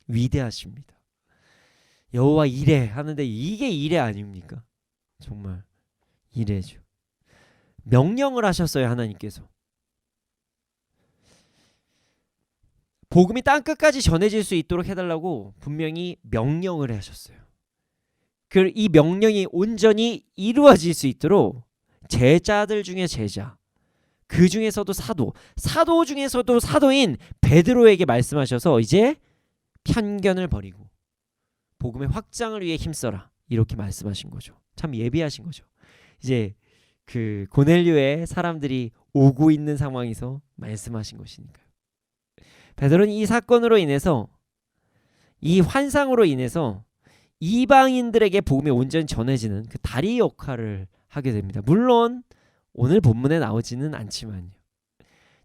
위대하십니다. 여호와 이래 하는데 이게 이래 아닙니까? 정말 이래죠. 명령을 하셨어요. 하나님께서 복음이 땅끝까지 전해질 수 있도록 해달라고 분명히 명령을 하셨어요. 이 명령이 온전히 이루어질 수 있도록 제자들 중에 제자, 그 중에서도 사도 중에서도 사도인 베드로에게 말씀하셔서 이제 편견을 버리고 복음의 확장을 위해 힘써라 이렇게 말씀하신 거죠. 참 예비하신 거죠. 이제 그 고넬료의 사람들이 오고 있는 상황에서 말씀하신 것이니까요. 베드로는 이 사건으로 인해서 이 환상으로 인해서 이방인들에게 복음이 온전히 전해지는 그 다리 역할을 하게 됩니다. 물론 오늘 본문에 나오지는 않지만요.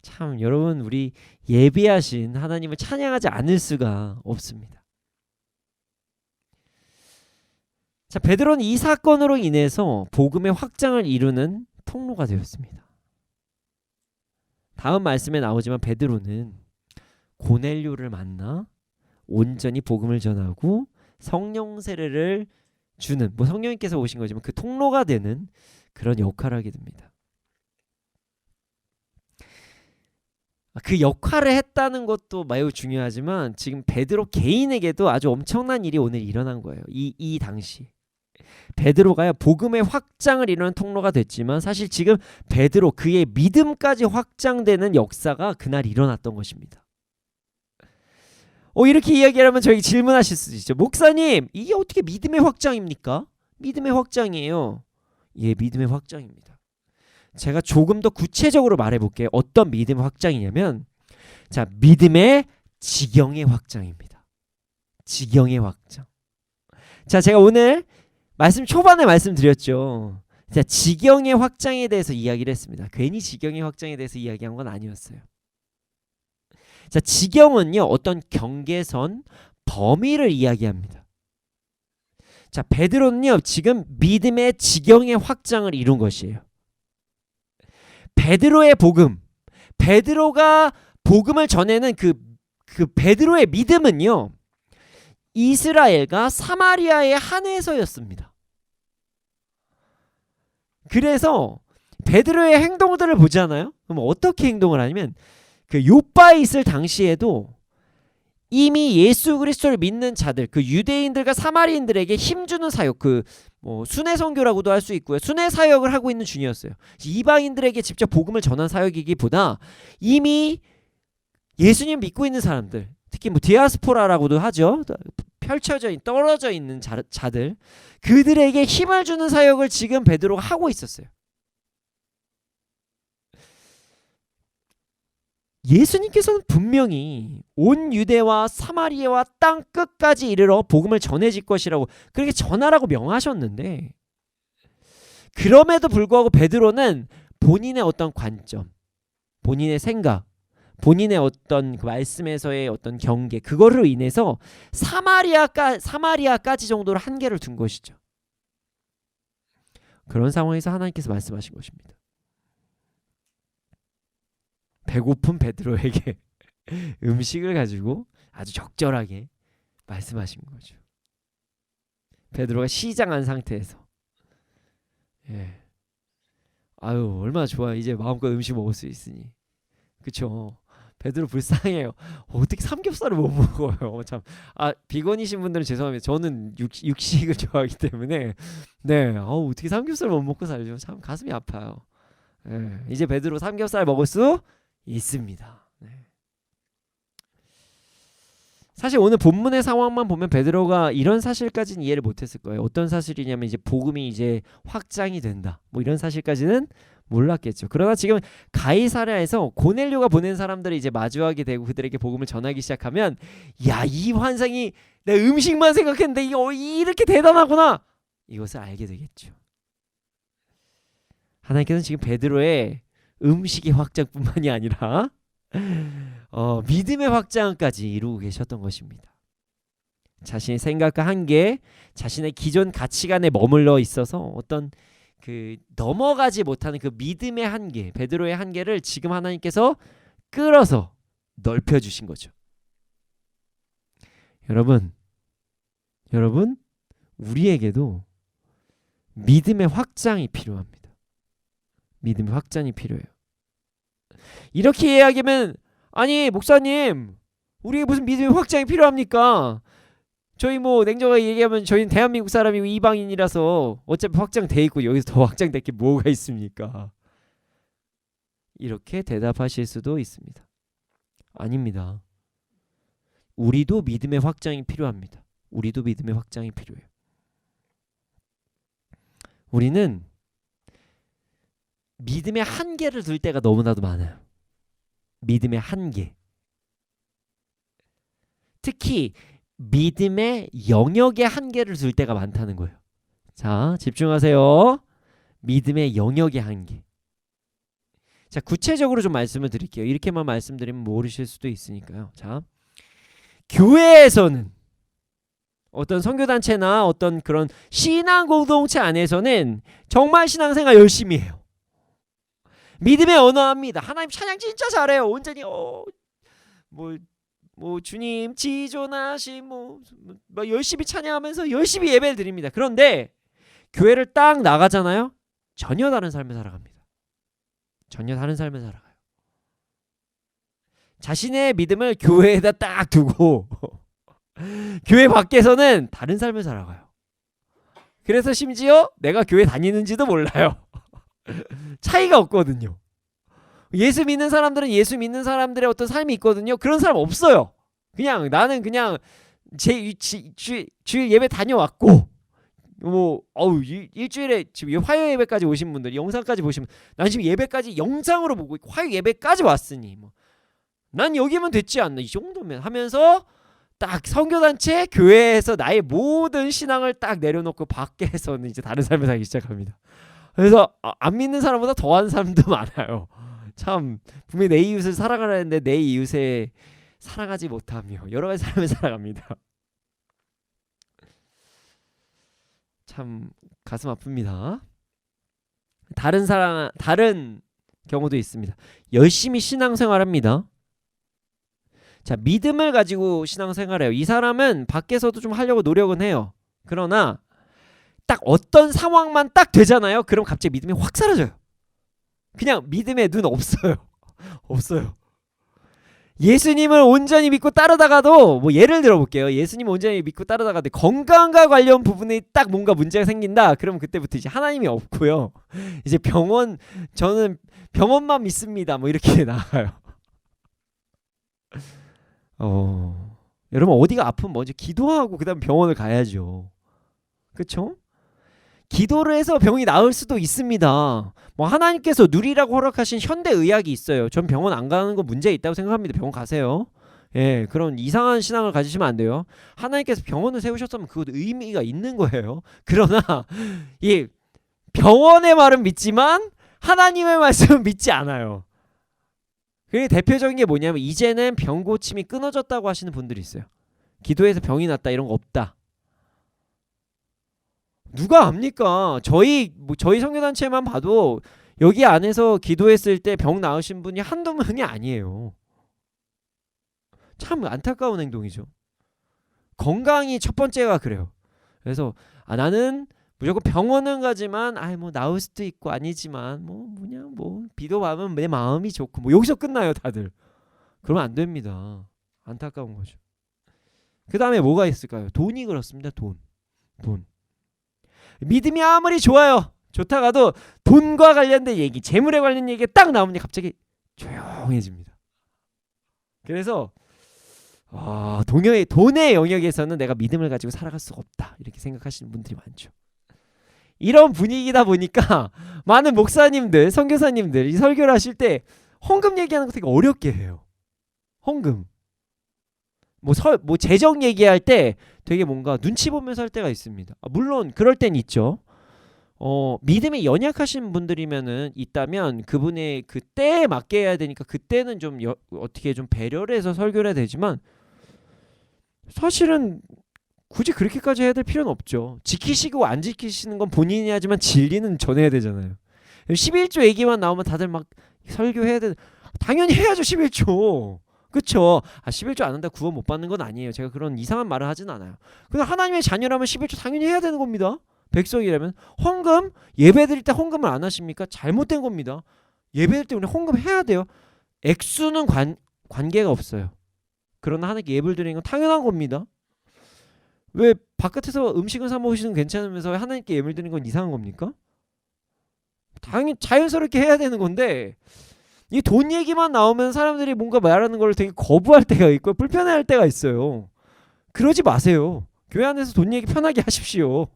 참 여러분 우리 예비하신 하나님을 찬양하지 않을 수가 없습니다. 자, 베드로는 이 사건으로 인해서 복음의 확장을 이루는 통로가 되었습니다. 다음 말씀에 나오지만 베드로는 고넬료를 만나 온전히 복음을 전하고 성령 세례를 주는 뭐 성령님께서 오신 거지만 그 통로가 되는 그런 역할을 하게 됩니다. 그 역할을 했다는 것도 매우 중요하지만 지금 베드로 개인에게도 아주 엄청난 일이 오늘 일어난 거예요. 이 당시 베드로가 복음의 확장을 이루는 통로가 됐지만 사실 지금 베드로 그의 믿음까지 확장되는 역사가 그날 일어났던 것입니다. 이렇게 이야기하면 저희 질문하실 수도 있죠. 목사님, 이게 어떻게 믿음의 확장입니까? 믿음의 확장이에요. 예, 믿음의 확장입니다. 제가 조금 더 구체적으로 말해볼게요. 어떤 믿음의 확장이냐면 자, 믿음의 지경의 확장입니다. 지경의 확장. 자, 제가 오늘 초반에 말씀드렸죠. 자, 지경의 확장에 대해서 이야기를 했습니다. 괜히 지경의 확장에 대해서 이야기한 건 아니었어요. 자, 지경은요 어떤 경계선, 범위를 이야기합니다. 자, 베드로는요 지금 믿음의 지경의 확장을 이룬 것이에요. 베드로의 복음, 베드로가 복음을 전하는 그 베드로의 믿음은요 이스라엘과 사마리아의 한해서였습니다. 그래서 베드로의 행동들을 보잖아요. 그럼 어떻게 행동을 하냐면 그 요바에 있을 당시에도 이미 예수 그리스도를 믿는 자들, 그 유대인들과 사마리인들에게 힘주는 사역, 그 뭐 순회 선교라고도 할 수 있고요. 순회 사역을 하고 있는 중이었어요. 이방인들에게 직접 복음을 전한 사역이기보다 이미 예수님 믿고 있는 사람들, 특히 뭐 디아스포라라고도 하죠. 펼쳐져 있는, 떨어져 있는 자들, 그들에게 힘을 주는 사역을 지금 베드로가 하고 있었어요. 예수님께서는 분명히 온 유대와 사마리아와 땅 끝까지 이르러 복음을 전해질 것이라고 그렇게 전하라고 명하셨는데, 그럼에도 불구하고 베드로는 본인의 어떤 관점, 본인의 생각, 본인의 어떤 그 말씀에서의 어떤 경계, 그거로 인해서 사마리아까지 정도로 한계를 둔 것이죠. 그런 상황에서 하나님께서 말씀하신 것입니다. 배고픈 베드로에게 음식을 가지고 아주 적절하게 말씀하신 거죠. 베드로가 시장한 상태에서, 예, 아유 얼마나 좋아, 이제 마음껏 음식 먹을 수 있으니. 그쵸? 베드로 불쌍해요. 어떻게 삼겹살을 못 먹어요? 참. 아, 비건이신 분들은 죄송합니다. 저는 육식을 좋아하기 때문에, 네, 어떻게 삼겹살 못 먹고 살죠? 참 가슴이 아파요. 예, 이제 베드로 삼겹살 먹을 수 있습니다. 네. 사실 오늘 본문의 상황만 보면 베드로가 이런 사실까지는 이해를 못했을 거예요. 어떤 사실이냐면 이제 복음이 이제 확장이 된다, 뭐 이런 사실까지는 몰랐겠죠. 그러나 지금 가이사랴에서 고넬료가 보낸 사람들이 이제 마주하게 되고 그들에게 복음을 전하기 시작하면, 야, 이 환상이 내 음식만 생각했는데 이렇게 대단하구나, 이것을 알게 되겠죠. 하나님께서는 지금 베드로의 음식의 확장뿐만이 아니라 믿음의 확장까지 이루고 계셨던 것입니다. 자신의 생각과 한계, 자신의 기존 가치관에 머물러 있어서 어떤 그 넘어가지 못하는 그 믿음의 한계, 베드로의 한계를 지금 하나님께서 끌어서 넓혀주신 거죠. 여러분, 우리에게도 믿음의 확장이 필요합니다. 믿음의 확장이 필요해요. 이렇게 이야기하면, 아니 목사님, 우리에게 무슨 믿음의 확장이 필요합니까? 저희 뭐 냉정하게 얘기하면 저희는 대한민국 사람이고 이방인이라서 어차피 확장돼 있고 여기서 더 확장될 게 뭐가 있습니까? 이렇게 대답하실 수도 있습니다. 아닙니다. 우리도 믿음의 확장이 필요합니다. 우리도 믿음의 확장이 필요해요. 우리는 믿음의 한계를 둘 때가 너무나도 많아요. 믿음의 한계. 특히 믿음의 영역의 한계를 둘 때가 많다는 거예요. 자, 집중하세요. 믿음의 영역의 한계. 자, 구체적으로 좀 말씀을 드릴게요. 이렇게만 말씀드리면 모르실 수도 있으니까요. 자, 교회에서는, 어떤 선교단체나 어떤 그런 신앙 공동체 안에서는 정말 신앙생활 열심히 해요. 믿음의 언어합니다. 하나님 찬양 진짜 잘해요. 온전히 뭐 주님 지존하심 뭐 열심히 찬양하면서 열심히 예배를 드립니다. 그런데 교회를 딱 나가잖아요. 전혀 다른 삶을 살아갑니다. 전혀 다른 삶을 살아가요. 자신의 믿음을 교회에다 딱 두고 교회 밖에서는 다른 삶을 살아가요. 그래서 심지어 내가 교회 다니는지도 몰라요. 차이가 없거든요. 예수 믿는 사람들은 예수 믿는 사람들의 어떤 삶이 있거든요. 그런 사람 없어요. 그냥 나는 그냥 주일 예배 다녀왔고, 뭐 일주일에 지금 화요 예배까지 오신 분들, 영상까지 보시면, 난 지금 예배까지 영상으로 보고 있고 화요 예배까지 왔으니 뭐 난 여기면 됐지 않나, 이 정도면 하면서 딱 선교단체 교회에서 나의 모든 신앙을 딱 내려놓고 밖에서는 이제 다른 삶을 살기 시작합니다. 그래서 안 믿는 사람보다 더한 사람도 많아요. 참, 분명히 내 이웃을 사랑하라는데 내 이웃에 사랑하지 못하며 여러 가지 삶을 살아갑니다. 참 가슴 아픕니다. 다른 경우도 있습니다. 열심히 신앙생활합니다. 자, 믿음을 가지고 신앙생활해요. 이 사람은 밖에서도 좀 하려고 노력은 해요. 그러나 딱 어떤 상황만 딱 되잖아요. 그럼 갑자기 믿음이 확 사라져요. 그냥 믿음의 눈 없어요. 없어요. 예수님을 온전히 믿고 따르다가도 뭐 예를 들어볼게요. 예수님을 온전히 믿고 따르다가도 건강과 관련 부분에 딱 뭔가 문제가 생긴다. 그러면 그때부터 이제 하나님이 없고요. 이제 저는 병원만 믿습니다. 뭐 이렇게 나와요. 여러분 어디가 아프면 먼저 기도하고 그다음 병원을 가야죠. 그렇죠? 기도를 해서 병이 나을 수도 있습니다. 뭐 하나님께서 누리라고 허락하신 현대 의학이 있어요. 전 병원 안 가는 거 문제 있다고 생각합니다. 병원 가세요. 예, 그런 이상한 신앙을 가지시면 안 돼요. 하나님께서 병원을 세우셨으면 그것도 의미가 있는 거예요. 그러나 이 병원의 말은 믿지만 하나님의 말씀은 믿지 않아요. 그 대표적인 게 뭐냐면 이제는 병 고침이 끊어졌다고 하시는 분들이 있어요. 기도해서 병이 났다 이런 거 없다. 누가 압니까? 저희 선교단체만 봐도 여기 안에서 기도했을 때 병 나으신 분이 한두 명이 아니에요. 참 안타까운 행동이죠. 건강이 첫 번째가 그래요. 그래서 나는 무조건 병원은 가지만 뭐 나을 수도 있고 아니지만 비도 와면 내 마음이 좋고 뭐 여기서 끝나요 다들. 그러면 안 됩니다. 안타까운 거죠. 그 다음에 뭐가 있을까요? 돈이 그렇습니다. 돈. 믿음이 아무리 좋다가도 돈과 관련된 얘기, 재물에 관련 얘기가 딱 나오면 갑자기 조용해집니다. 그래서 돈의 영역에서는 내가 믿음을 가지고 살아갈 수가 없다 이렇게 생각하시는 분들이 많죠. 이런 분위기다 보니까 많은 목사님들, 선교사님들 이 설교를 하실 때 헌금 얘기하는 거 되게 어렵게 해요. 헌금. 뭐 재정 얘기할 때 되게 뭔가 눈치 보면서 할 때가 있습니다. 물론 그럴 땐 있죠. 믿음에 연약하신 분들이면은 있다면 그분의 그 때에 맞게 해야 되니까 그때는 좀 어떻게 좀 배려를 해서 설교를 해야 되지만 사실은 굳이 그렇게까지 해야 될 필요는 없죠. 지키시고 안 지키시는 건 본인이 하지만 진리는 전해야 되잖아요. 11조 얘기만 나오면 다들 막 설교해야 돼. 당연히 해야죠. 11조. 그쵸? 11조 안 한다 구원 못 받는 건 아니에요. 제가 그런 이상한 말을 하진 않아요. 근데 하나님의 자녀라면 11조 당연히 해야 되는 겁니다. 백성이라면. 헌금 예배 드릴 때 헌금을 안 하십니까? 잘못된 겁니다. 예배 드릴 때 우리 헌금 해야 돼요. 액수는 관계가 없어요. 그러나 하나님께 예배를 드리는 건 당연한 겁니다. 왜 바깥에서 음식을 사 먹으시는 건 괜찮으면서 하나님께 예배를 드리는 건 이상한 겁니까? 당연히 자연스럽게 해야 되는 건데 이 돈 얘기만 나오면 사람들이 뭔가 말하는 걸 되게 거부할 때가 있고 불편해할 때가 있어요. 그러지 마세요. 교회 안에서 돈 얘기 편하게 하십시오.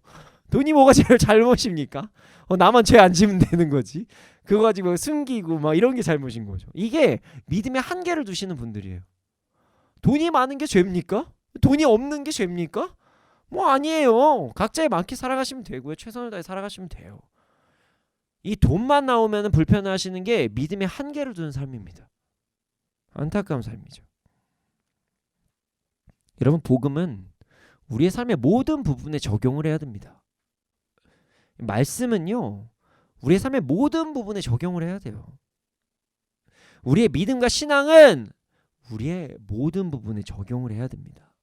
돈이 뭐가 제일 잘못입니까? 나만 죄 안 지면 되는 거지. 그거 가지고 숨기고 막 이런 게 잘못인 거죠. 이게 믿음의 한계를 두시는 분들이에요. 돈이 많은 게 죄입니까? 돈이 없는 게 죄입니까? 아니에요. 각자의 많게 살아가시면 되고요. 최선을 다해 살아가시면 돼요. 이 돈만 나오면 불편해하시는 게 믿음의 한계를 두는 삶입니다. 안타까운 삶이죠. 여러분 복음은 우리의 삶의 모든 부분에 적용을 해야 됩니다. 말씀은요. 우리의 삶의 모든 부분에 적용을 해야 돼요. 우리의 믿음과 신앙은 우리의 모든 부분에 적용을 해야 됩니다.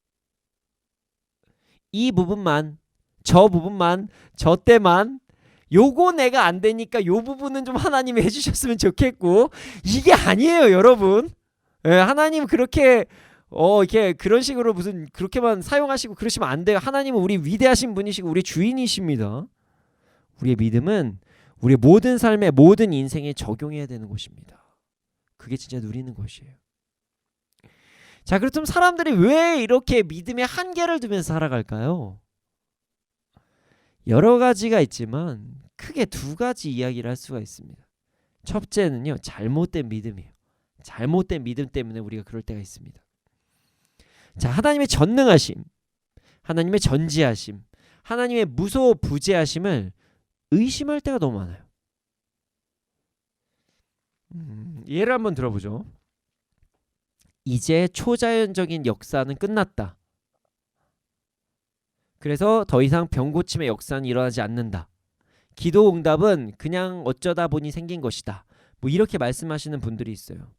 이 부분만, 저 부분만, 저 때만 요거 내가 안 되니까 요 부분은 좀 하나님이 해주셨으면 좋겠고 이게 아니에요 여러분. 하나님 그렇게 이렇게 그런 식으로 무슨 그렇게만 사용하시고 그러시면 안 돼요. 하나님은 우리 위대하신 분이시고 우리 주인이십니다. 우리의 믿음은 우리의 모든 삶에 모든 인생에 적용해야 되는 것입니다. 그게 진짜 누리는 것이에요. 자, 그렇다면 사람들이 왜 이렇게 믿음의 한계를 두면서 살아갈까요? 여러 가지가 있지만 크게 두 가지 이야기를 할 수가 있습니다. 첫째는요. 잘못된 믿음이에요. 잘못된 믿음 때문에 우리가 그럴 때가 있습니다. 자, 하나님의 전능하심, 하나님의 전지하심, 하나님의 무소부재하심을 의심할 때가 너무 많아요. 예를 한번 들어보죠. 이제 초자연적인 역사는 끝났다. 그래서 더 이상 병 고침의 역사는 일어나지 않는다. 기도 응답은 그냥 어쩌다 보니 생긴 것이다. 뭐 이렇게 말씀하시는 분들이 있어요.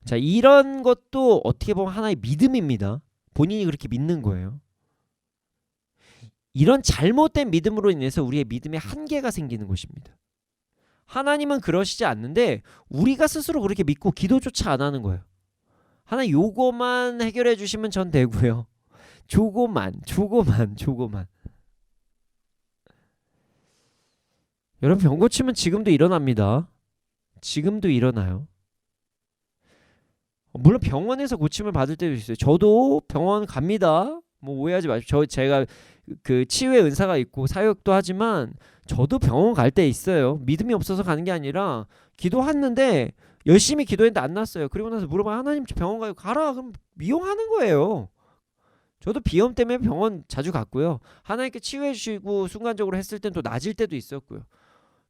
자, 이런 것도 어떻게 보면 하나의 믿음입니다. 본인이 그렇게 믿는 거예요. 이런 잘못된 믿음으로 인해서 우리의 믿음에 한계가 생기는 것입니다. 하나님은 그러시지 않는데 우리가 스스로 그렇게 믿고 기도조차 안 하는 거예요. 하나님 요거만 해결해 주시면 전 되고요. 조고만. 여러분 병 고치면 지금도 일어납니다. 지금도 일어나요. 물론 병원에서 고침을 받을 때도 있어요. 저도 병원 갑니다. 뭐 오해하지 마십시오. 제가 그 치유의 은사가 있고 사역도 하지만 저도 병원 갈 때 있어요. 믿음이 없어서 가는 게 아니라 기도했는데 열심히 기도했는데 안 났어요. 그리고 나서 물어봐 하나님 병원 가라. 그럼 미용하는 거예요. 저도 비염 때문에 병원 자주 갔고요. 하나님께 치유해 주시고 순간적으로 했을 땐 또 나아질 때도 있었고요.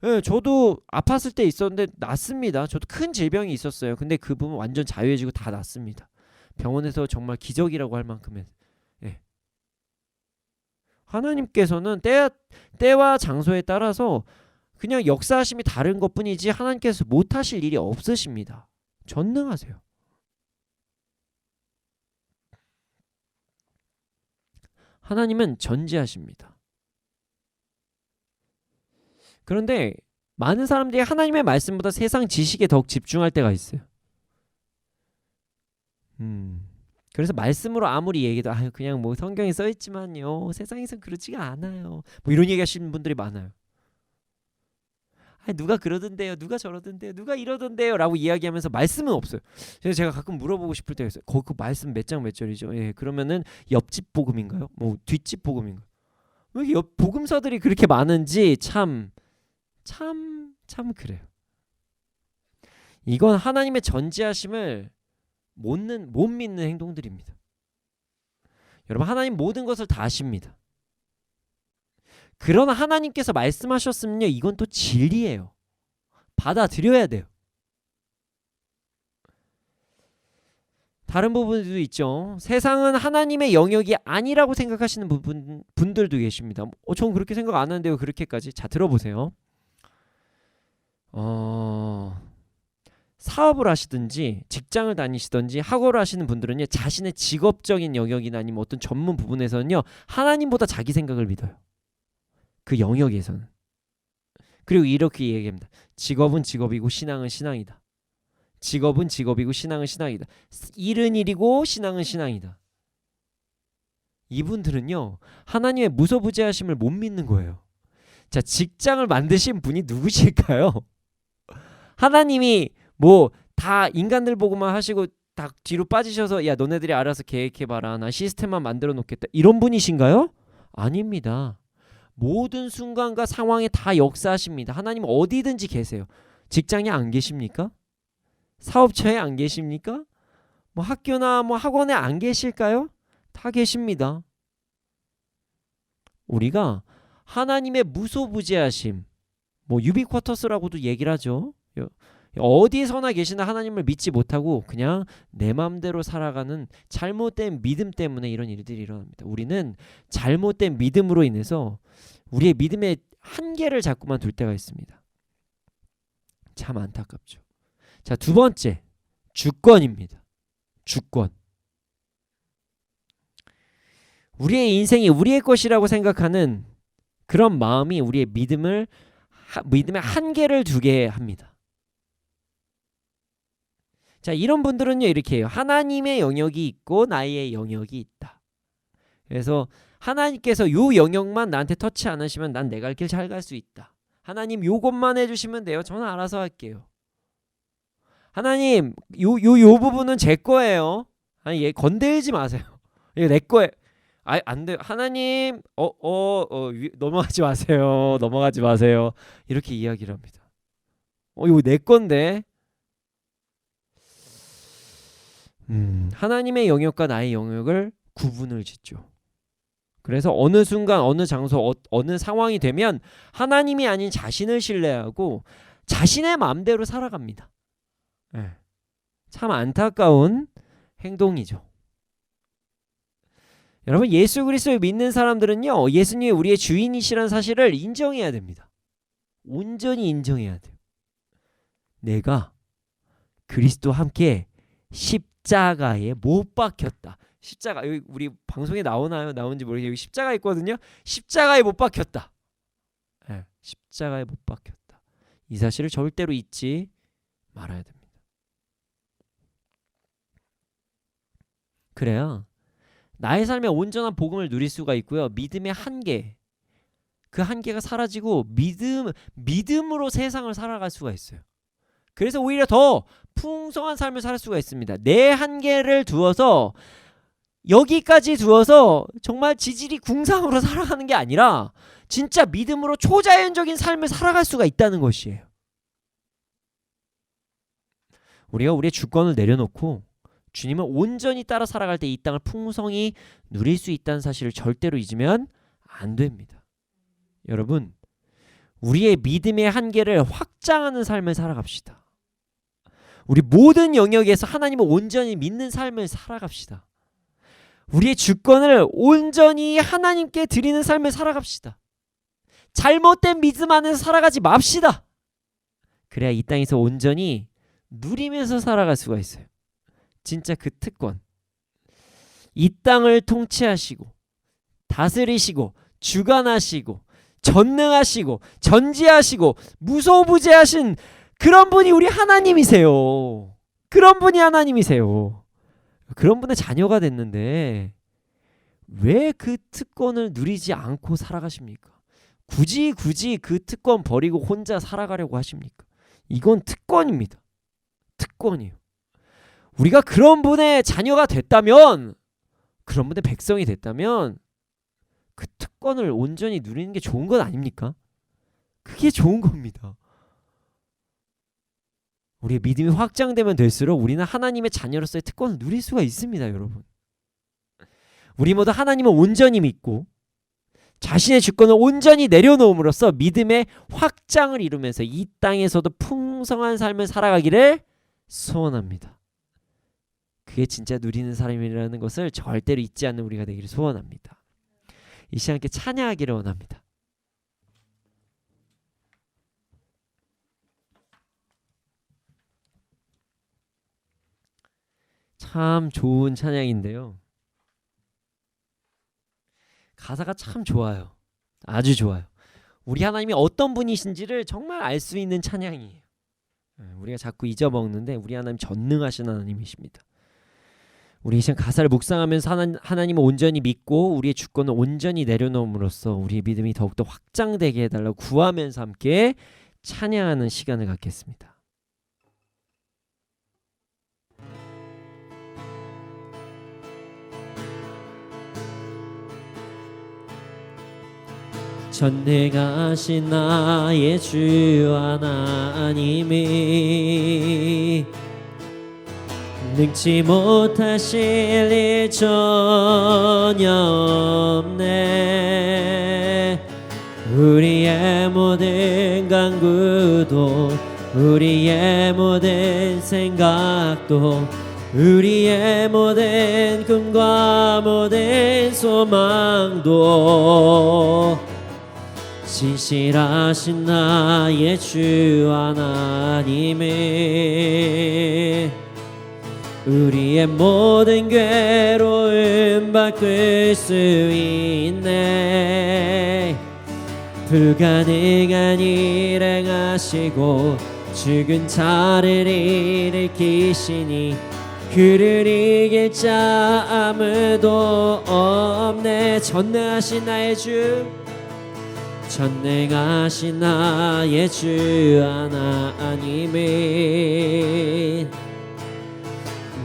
예, 저도 아팠을 때 있었는데 낫습니다. 저도 큰 질병이 있었어요. 근데 그 부분 완전 자유해지고 다 낫습니다. 병원에서 정말 기적이라고 할 만큼의 예. 하나님께서는 때와 장소에 따라서 그냥 역사하심이 다른 것뿐이지 하나님께서 못하실 일이 없으십니다. 전능하세요. 하나님은 전지하십니다. 그런데 많은 사람들이 하나님의 말씀보다 세상 지식에 더욱 집중할 때가 있어요. 그래서 말씀으로 아무리 얘기해도 그냥 뭐 성경에 써있지만요 세상에선 그렇지가 않아요. 뭐 이런 얘기 하시는 분들이 많아요. 누가 그러던데요, 누가 저러던데요, 누가 이러던데요 라고 이야기하면서 말씀은 없어요. 그래서 제가 가끔 물어보고 싶을 때가 있어요. 그 말씀 몇 장 몇 절이죠? 예, 그러면은 옆집 복음인가요? 뭐 뒷집 복음인가요? 왜 옆 복음서들이 그렇게 많은지 참 그래요. 이건 하나님의 전지하심을 못 믿는 행동들입니다. 여러분 하나님 모든 것을 다 아십니다. 그러나 하나님께서 말씀하셨으면요 이건 또 진리예요. 받아들여야 돼요. 다른 부분들도 있죠. 세상은 하나님의 영역이 아니라고 생각하시는 분들도 계십니다. 전 그렇게 생각 안 하는데요 그렇게까지. 자 들어보세요. 사업을 하시든지 직장을 다니시든지 학업을 하시는 분들은요 자신의 직업적인 영역이나 아니면 어떤 전문 부분에서는요 하나님보다 자기 생각을 믿어요. 그 영역에서는. 그리고 이렇게 얘기합니다. 직업은 직업이고 신앙은 신앙이다. 직업은 직업이고 신앙은 신앙이다. 일은 일이고 신앙은 신앙이다. 이분들은요 하나님의 무소부재하심을 못 믿는 거예요. 자 직장을 만드신 분이 누구실까요? 하나님이 뭐 다 인간들 보고만 하시고 다 뒤로 빠지셔서 야 너네들이 알아서 계획해봐라 나 시스템만 만들어 놓겠다 이런 분이신가요? 아닙니다. 모든 순간과 상황에 다 역사하십니다. 하나님 어디든지 계세요. 직장에 안 계십니까? 사업처에 안 계십니까? 뭐 학교나 뭐 학원에 안 계실까요? 다 계십니다. 우리가 하나님의 무소부재하심 뭐 유비쿼터스라고도 얘기를 하죠. 어디서나 계시는 하나님을 믿지 못하고 그냥 내 마음대로 살아가는 잘못된 믿음 때문에 이런 일들이 일어납니다. 우리는 잘못된 믿음으로 인해서 우리의 믿음의 한계를 자꾸만 둘 때가 있습니다. 참 안타깝죠. 자, 두 번째 주권입니다. 주권. 우리의 인생이 우리의 것이라고 생각하는 그런 마음이 우리의 믿음의 한계를 두게 합니다. 자, 이런 분들은요 이렇게 해요. 하나님의 영역이 있고 나의 영역이 있다. 그래서 하나님께서 요 영역만 나한테 터치 안 하시면 난 내 갈 길 잘 갈 수 있다. 하나님 요것만 해주시면 돼요. 저는 알아서 할게요. 하나님 요 부분은 제 거예요. 아니 얘 건들지 마세요. 이거 내 거예요. 안 돼요. 하나님 넘어가지 마세요. 넘어가지 마세요. 이렇게 이야기를 합니다. 이거 내 건데. 하나님의 영역과 나의 영역을 구분을 짓죠. 그래서 어느 순간 어느 장소 어느 상황이 되면 하나님이 아닌 자신을 신뢰하고 자신의 마음대로 살아갑니다. 네. 참 안타까운 행동이죠. 여러분, 예수 그리스도를 믿는 사람들은요, 예수님이 우리의 주인이시라는 사실을 인정해야 됩니다. 온전히 인정해야 돼요. 내가 그리스도와 함께 십자가에 못 박혔다. 십자가, 여기 우리 방송에 나오나요? 나오는지 모르겠어요. 여기 십자가 있거든요. 십자가에 못 박혔다. 네, 십자가에 못 박혔다. 이 사실을 절대로 잊지 말아야 됩니다. 그래야 나의 삶에 온전한 복음을 누릴 수가 있고요. 믿음의 한계, 그 한계가 사라지고 믿음으로 세상을 살아갈 수가 있어요. 그래서 오히려 더 풍성한 삶을 살 수가 있습니다. 내 한계를 두어서, 여기까지 두어서 정말 지질이 궁상으로 살아가는 게 아니라 진짜 믿음으로 초자연적인 삶을 살아갈 수가 있다는 것이에요. 우리가 우리의 주권을 내려놓고 주님을 온전히 따라 살아갈 때 이 땅을 풍성히 누릴 수 있다는 사실을 절대로 잊으면 안 됩니다. 여러분, 우리의 믿음의 한계를 확장하는 삶을 살아갑시다. 우리 모든 영역에서 하나님을 온전히 믿는 삶을 살아갑시다. 우리의 주권을 온전히 하나님께 드리는 삶을 살아갑시다. 잘못된 믿음 안에서 살아가지 맙시다. 그래야 이 땅에서 온전히 누리면서 살아갈 수가 있어요. 진짜 그 특권, 이 땅을 통치하시고 다스리시고 주관하시고 전능하시고 전지하시고 무소부재하신 그런 분이 우리 하나님이세요. 그런 분이 하나님이세요. 그런 분의 자녀가 됐는데 왜 그 특권을 누리지 않고 살아가십니까? 굳이 그 특권 버리고 혼자 살아가려고 하십니까? 이건 특권입니다. 특권이에요. 우리가 그런 분의 자녀가 됐다면, 그런 분의 백성이 됐다면 그 특권을 온전히 누리는 게 좋은 건 아닙니까? 그게 좋은 겁니다. 우리의 믿음이 확장되면 될수록 우리는 하나님의 자녀로서의 특권을 누릴 수가 있습니다. 여러분, 우리 모두 하나님을 온전히 믿고 자신의 주권을 온전히 내려놓음으로써 믿음의 확장을 이루면서 이 땅에서도 풍성한 삶을 살아가기를 소원합니다. 그게 진짜 누리는 사람이라는 것을 절대로 잊지 않는 우리가 되기를 소원합니다. 이 시간 함께 찬양하기를 원합니다. 참 좋은 찬양인데요, 가사가 참 좋아요. 아주 좋아요. 우리 하나님이 어떤 분이신지를 정말 알 수 있는 찬양이에요. 우리가 자꾸 잊어먹는데 우리 하나님 전능하신 하나님이십니다. 우리 이 시간 가사를 묵상하면서 하나님을 온전히 믿고 우리의 주권을 온전히 내려놓음으로써 우리의 믿음이 더욱더 확장되게 해달라고 구하면서 함께 찬양하는 시간을 갖겠습니다. 전능하신 나의 주 하나님이 능치 못하실 일 전혀 없네. 우리의 모든 간구도 우리의 모든 생각도 우리의 모든 꿈과 모든 소망도 신실하신 나의 주 하나님이 우리의 모든 괴로움 바꿀 수 있네. 불가능한 일 행하시고 죽은 자를 일으키시니 그를 이길 자 아무도 없네. 전능하신 나의 주, 전능하신 나의 주 하나님이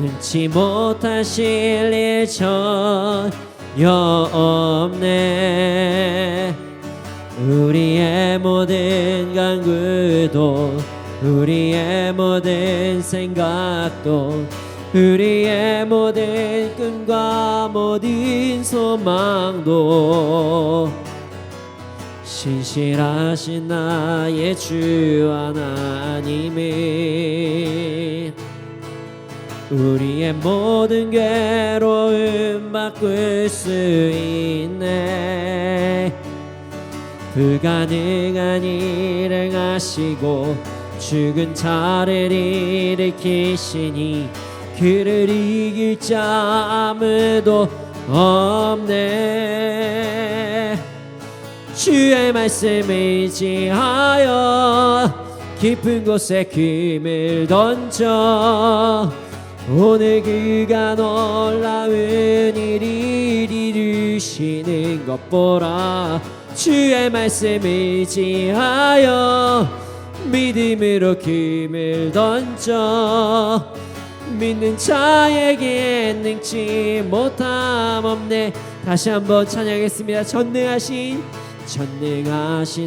능치 못하실 일 전혀 없네. 우리의 모든 간구도 우리의 모든 생각도 우리의 모든 꿈과 모든 소망도 신실하신 나의 주 하나님이 우리의 모든 괴로움 바꿀 수 있네. 불가능한 일을 하시고 죽은 자를 일으키시니 그를 이길 자 아무도 없네. 주의 말씀을 의지하여 깊은 곳에 금을 던져 오늘 그가 놀라운 일을 이루시는 것 보라. 주의 말씀을 의지하여 믿음으로 금을 던져 믿는 자에게 능치 못함 없네. 다시 한번 찬양하겠습니다. 전능하신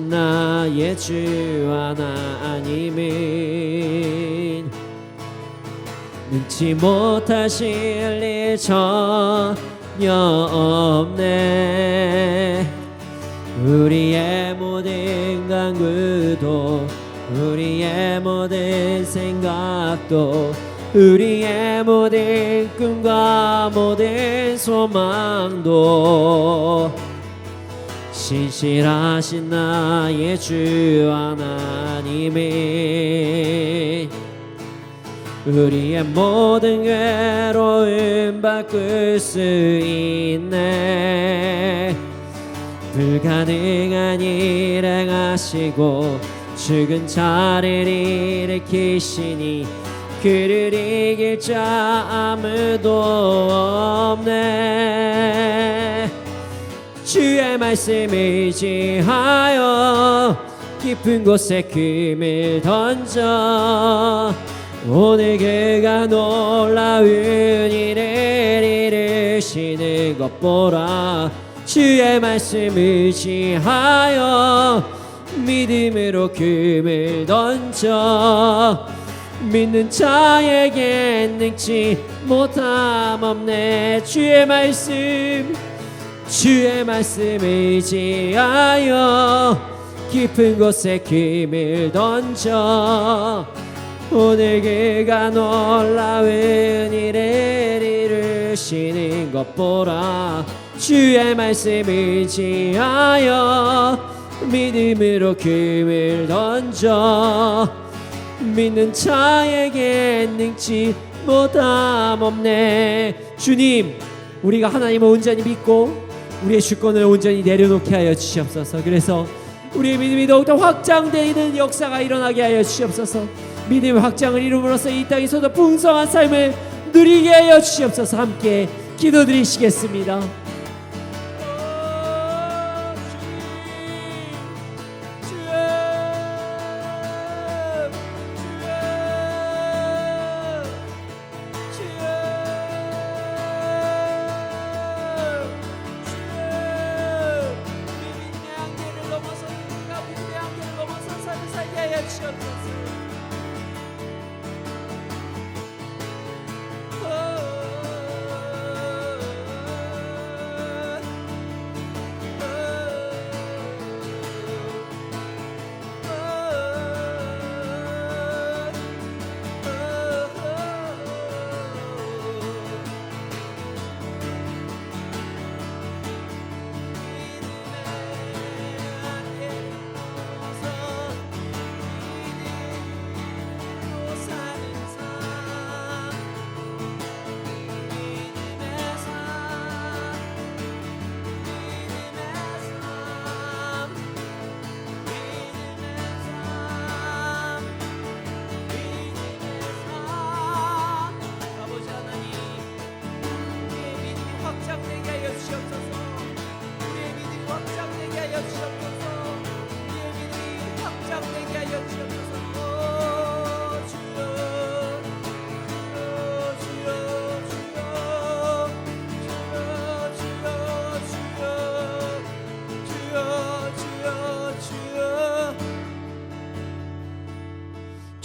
나의 주 하나님은 능치 못하실 일 전혀 없네. 우리의 모든 간구도 우리의 모든 생각도 우리의 모든 꿈과 모든 소망도 신실하신 나의 주 하나님이 우리의 모든 괴로움 바꿀 수 있네. 불가능한 일을 하시고 죽은 자를 일으키시니 그를 이길 자 아무도 없네. 주의 말씀을 의지하여 깊은 곳에 금을 던져 오늘 그가 놀라운 일을 이루시는 것 보라. 주의 말씀을 의지하여 믿음으로 금을 던져 믿는 자에게 능치 못함 없네. 주의 말씀 의지하여 깊은 곳에 금을 던져 오늘 그가 놀라운 일을 이루시는 것 보라. 주의 말씀 의지하여 믿음으로 금을 던져 믿는 자에게 능치 못함 없네. 주님, 우리가 하나님을 온전히 믿고 우리의 주권을 온전히 내려놓게 하여 주시옵소서. 그래서 우리의 믿음이 더욱더 확장되는 역사가 일어나게 하여 주시옵소서. 믿음의 확장을 이룸으로써 이 땅에서도 풍성한 삶을 누리게 하여 주시옵소서. 함께 기도드리시겠습니다.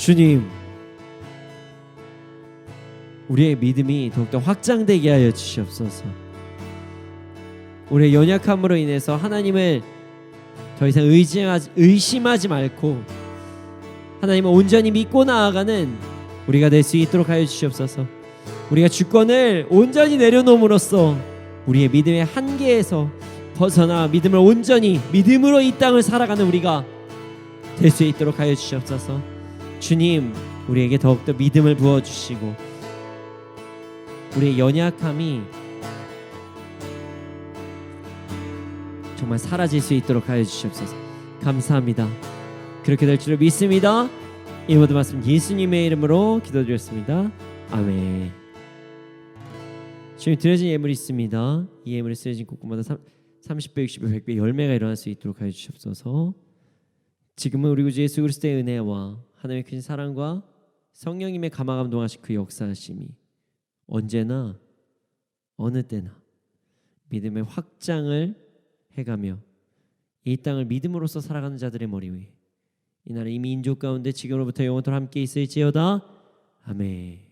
주님, 우리의 믿음이 더욱더 확장되게 하여 주시옵소서. 우리의 연약함으로 인해서 하나님을 더 이상 의심하지 말고 하나님을 온전히 믿고 나아가는 우리가 될 수 있도록 하여 주시옵소서. 우리가 주권을 온전히 내려놓음으로써 우리의 믿음의 한계에서 벗어나 믿음을 온전히 믿음으로 이 땅을 살아가는 우리가 될 수 있도록 하여 주시옵소서. 주님, 우리에게 더욱더 믿음을 부어주시고 우리의 연약함이 정말 사라질 수 있도록 하여 주시옵소서. 감사합니다. 그렇게 될 줄을 믿습니다. 이 모든 말씀 예수님의 이름으로 기도드렸습니다. 아멘. 주님, 드려진 예물이 있습니다. 이 예물이 쓰여진 곳곳마다 30배, 60배, 100배 열매가 일어날 수 있도록 하여 주시옵소서. 지금은 우리 구주 예수 그리스도의 은혜와 하나님의 큰 사랑과 성령님의 감화감동하신 그 역사하심이 언제나 어느 때나 믿음의 확장을 해가며 이 땅을 믿음으로써 살아가는 자들의 머리 위에 이 나라 이 민족 가운데 지금으로부터 영원토록 함께 있을지어다. 아멘.